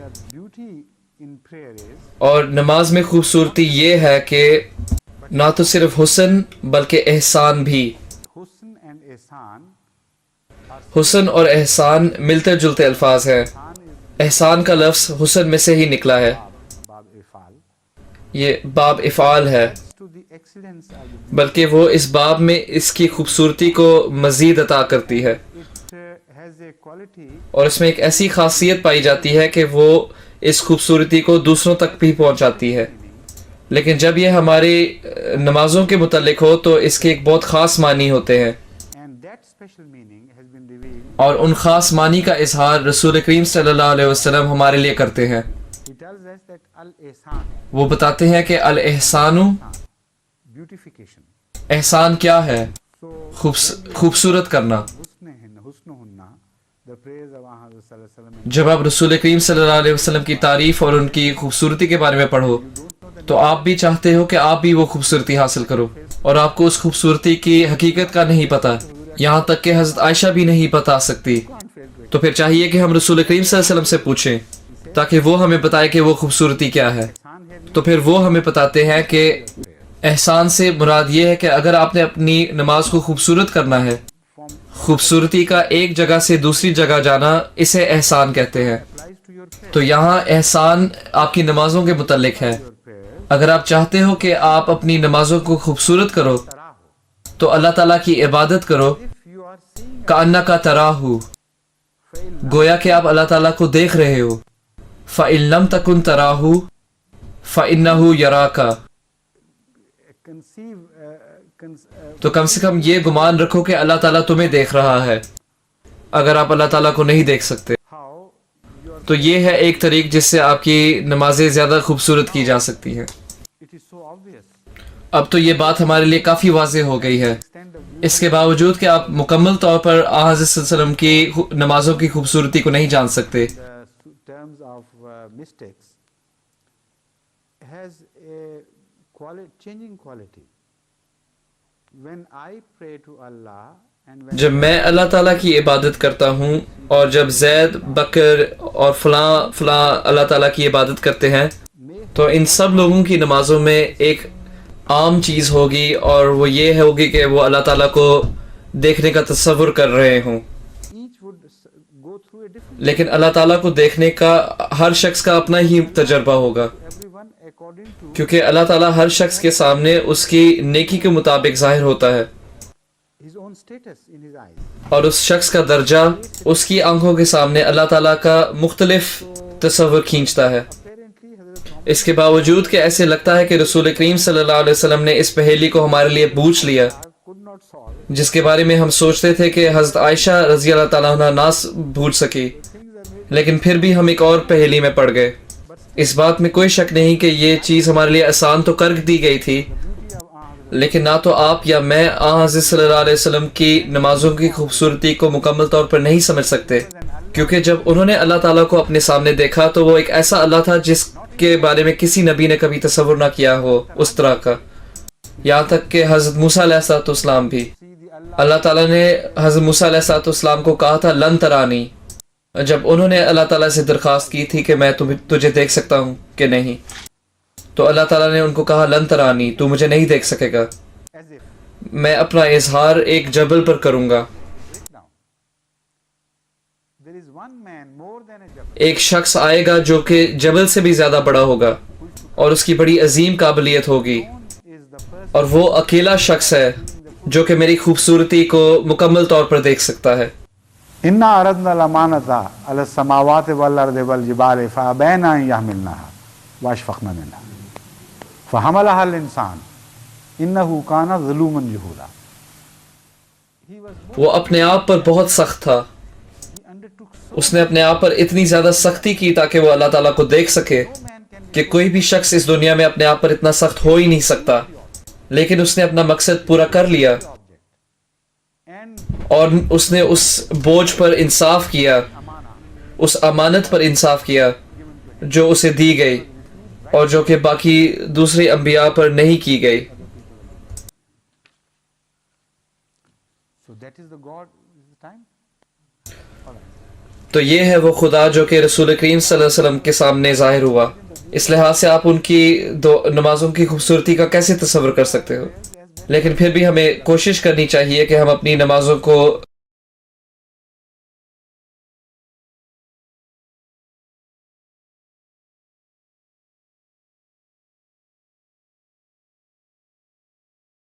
اور نماز میں خوبصورتی یہ ہے کہ نہ تو صرف حسن بلکہ احسان بھی. حسن اور احسان ملتے جلتے الفاظ ہیں. احسان کا لفظ حسن میں سے ہی نکلا ہے، یہ باب افعال ہے، بلکہ وہ اس باب میں اس کی خوبصورتی کو مزید عطا کرتی ہے، اور اس میں ایک ایسی خاصیت پائی جاتی ہے کہ وہ اس خوبصورتی کو دوسروں تک بھی پہنچاتی ہے. لیکن جب یہ ہماری نمازوں کے متعلق ہو تو اس کے ایک بہت خاص معنی ہوتے ہیں، اور ان خاص معنی کا اظہار رسول کریم صلی اللہ علیہ وسلم ہمارے لیے کرتے ہیں. وہ بتاتے ہیں کہ الاحسان، احسان کیا ہے؟ خوبصورت کرنا. جب آپ رسول کریم صلی اللہ علیہ وسلم کی تعریف اور ان کی خوبصورتی کے بارے میں پڑھو تو آپ بھی چاہتے ہو کہ آپ بھی وہ خوبصورتی حاصل کرو، اور آپ کو اس خوبصورتی کی حقیقت کا نہیں پتہ، یہاں تک کہ حضرت عائشہ بھی نہیں بتا سکتی. تو پھر چاہیے کہ ہم رسول کریم صلی اللہ علیہ وسلم سے پوچھیں تاکہ وہ ہمیں بتائے کہ وہ خوبصورتی کیا ہے. تو پھر وہ ہمیں بتاتے ہیں کہ احسان سے مراد یہ ہے کہ اگر آپ نے اپنی نماز کو خوبصورت کرنا ہے، خوبصورتی کا ایک جگہ سے دوسری جگہ جانا، اسے احسان کہتے ہیں. تو یہاں احسان آپ کی نمازوں کے متعلق ہے. اگر آپ چاہتے ہو کہ آپ اپنی نمازوں کو خوبصورت کرو تو اللہ تعالیٰ کی عبادت کرو کأنک تراہ، گویا کہ آپ اللہ تعالیٰ کو دیکھ رہے ہو. فإن لم تکن تراہ فإنہ یراک، تو کم سے کم یہ گمان رکھو کہ اللہ تعالیٰ تمہیں دیکھ رہا ہے اگر آپ اللہ تعالیٰ کو نہیں دیکھ سکتے. تو یہ ہے ایک طریق جس سے آپ کی نمازیں زیادہ خوبصورت کی جا سکتی ہیں. اب تو یہ بات ہمارے لیے کافی واضح ہو گئی ہے. اس کے باوجود کہ آپ مکمل طور پر حضرت صلی اللہ علیہ وسلم کی نمازوں کی خوبصورتی کو نہیں جان سکتے. جب میں اللہ تعالیٰ کی عبادت کرتا ہوں اور جب زید، بکر اور فلاں اللہ تعالیٰ کی عبادت کرتے ہیں تو ان سب لوگوں کی نمازوں میں ایک عام چیز ہوگی، اور وہ یہ ہوگی کہ وہ اللہ تعالیٰ کو دیکھنے کا تصور کر رہے ہوں. لیکن اللہ تعالیٰ کو دیکھنے کا ہر شخص کا اپنا ہی تجربہ ہوگا، کیونکہ اللہ تعالیٰ ہر شخص کے سامنے اس کی نیکی کے مطابق ظاہر ہوتا ہے، اور اس شخص کا درجہ اس کی آنکھوں کے سامنے اللہ تعالیٰ کا مختلف تصور کھینچتا ہے. اس کے باوجود کہ ایسے لگتا ہے کہ رسول کریم صلی اللہ علیہ وسلم نے اس پہیلی کو ہمارے لیے پوچھ لیا جس کے بارے میں ہم سوچتے تھے کہ حضرت عائشہ رضی اللہ تعالیٰ عنہ نہ بھول سکی، لیکن پھر بھی ہم ایک اور پہیلی میں پڑ گئے. اس بات میں کوئی شک نہیں کہ یہ چیز ہمارے لیے آسان تو کر دی گئی تھی، لیکن نہ تو آپ یا میں حضرت صلی اللہ علیہ وسلم کی نمازوں کی خوبصورتی کو مکمل طور پر نہیں سمجھ سکتے، کیونکہ جب انہوں نے اللہ تعالیٰ کو اپنے سامنے دیکھا تو وہ ایک ایسا اللہ تھا جس کے بارے میں کسی نبی نے کبھی تصور نہ کیا ہو اس طرح کا. یہاں تک کہ حضرت موسیٰ علیہ السلام بھی، اللہ تعالیٰ نے حضرت موسیٰ علیہ السلام کو کہا تھا لن ترانی، جب انہوں نے اللہ تعالیٰ سے درخواست کی تھی کہ میں تجھے دیکھ سکتا ہوں کہ نہیں، تو اللہ تعالیٰ نے ان کو کہا لن ترانی، تو مجھے نہیں دیکھ سکے گا، میں اپنا اظہار ایک جبل پر کروں گا. ایک شخص آئے گا جو کہ جبل سے بھی زیادہ بڑا ہوگا اور اس کی بڑی عظیم قابلیت ہوگی، اور وہ اکیلا شخص ہے جو کہ میری خوبصورتی کو مکمل طور پر دیکھ سکتا ہے۔ انا عرضنا الامانۃ علی السماوات والارض والجبال فابین ان یحملنها واشفقن منها فحملها الانسان انه کان ظلوما جہولا۔ وہ اپنے آپ پر بہت سخت تھا، اس نے اپنے آپ پر اتنی زیادہ سختی کی تاکہ وہ اللہ تعالیٰ کو دیکھ سکے کہ کوئی بھی شخص اس دنیا میں اپنے آپ پر اتنا سخت ہو ہی نہیں سکتا، لیکن اس نے اپنا مقصد پورا کر لیا اور اس نے اس بوجھ پر انصاف کیا، اس امانت پر انصاف کیا جو اسے دی گئی اور جو کہ باقی دوسرے انبیاء پر نہیں کی گئی۔ تو یہ ہے وہ خدا جو کہ رسول کریم صلی اللہ علیہ وسلم کے سامنے ظاہر ہوا۔ اس لحاظ سے آپ ان کی نمازوں کی خوبصورتی کا کیسے تصور کر سکتے ہو؟ لیکن پھر بھی ہمیں کوشش کرنی چاہیے کہ ہم اپنی نمازوں کو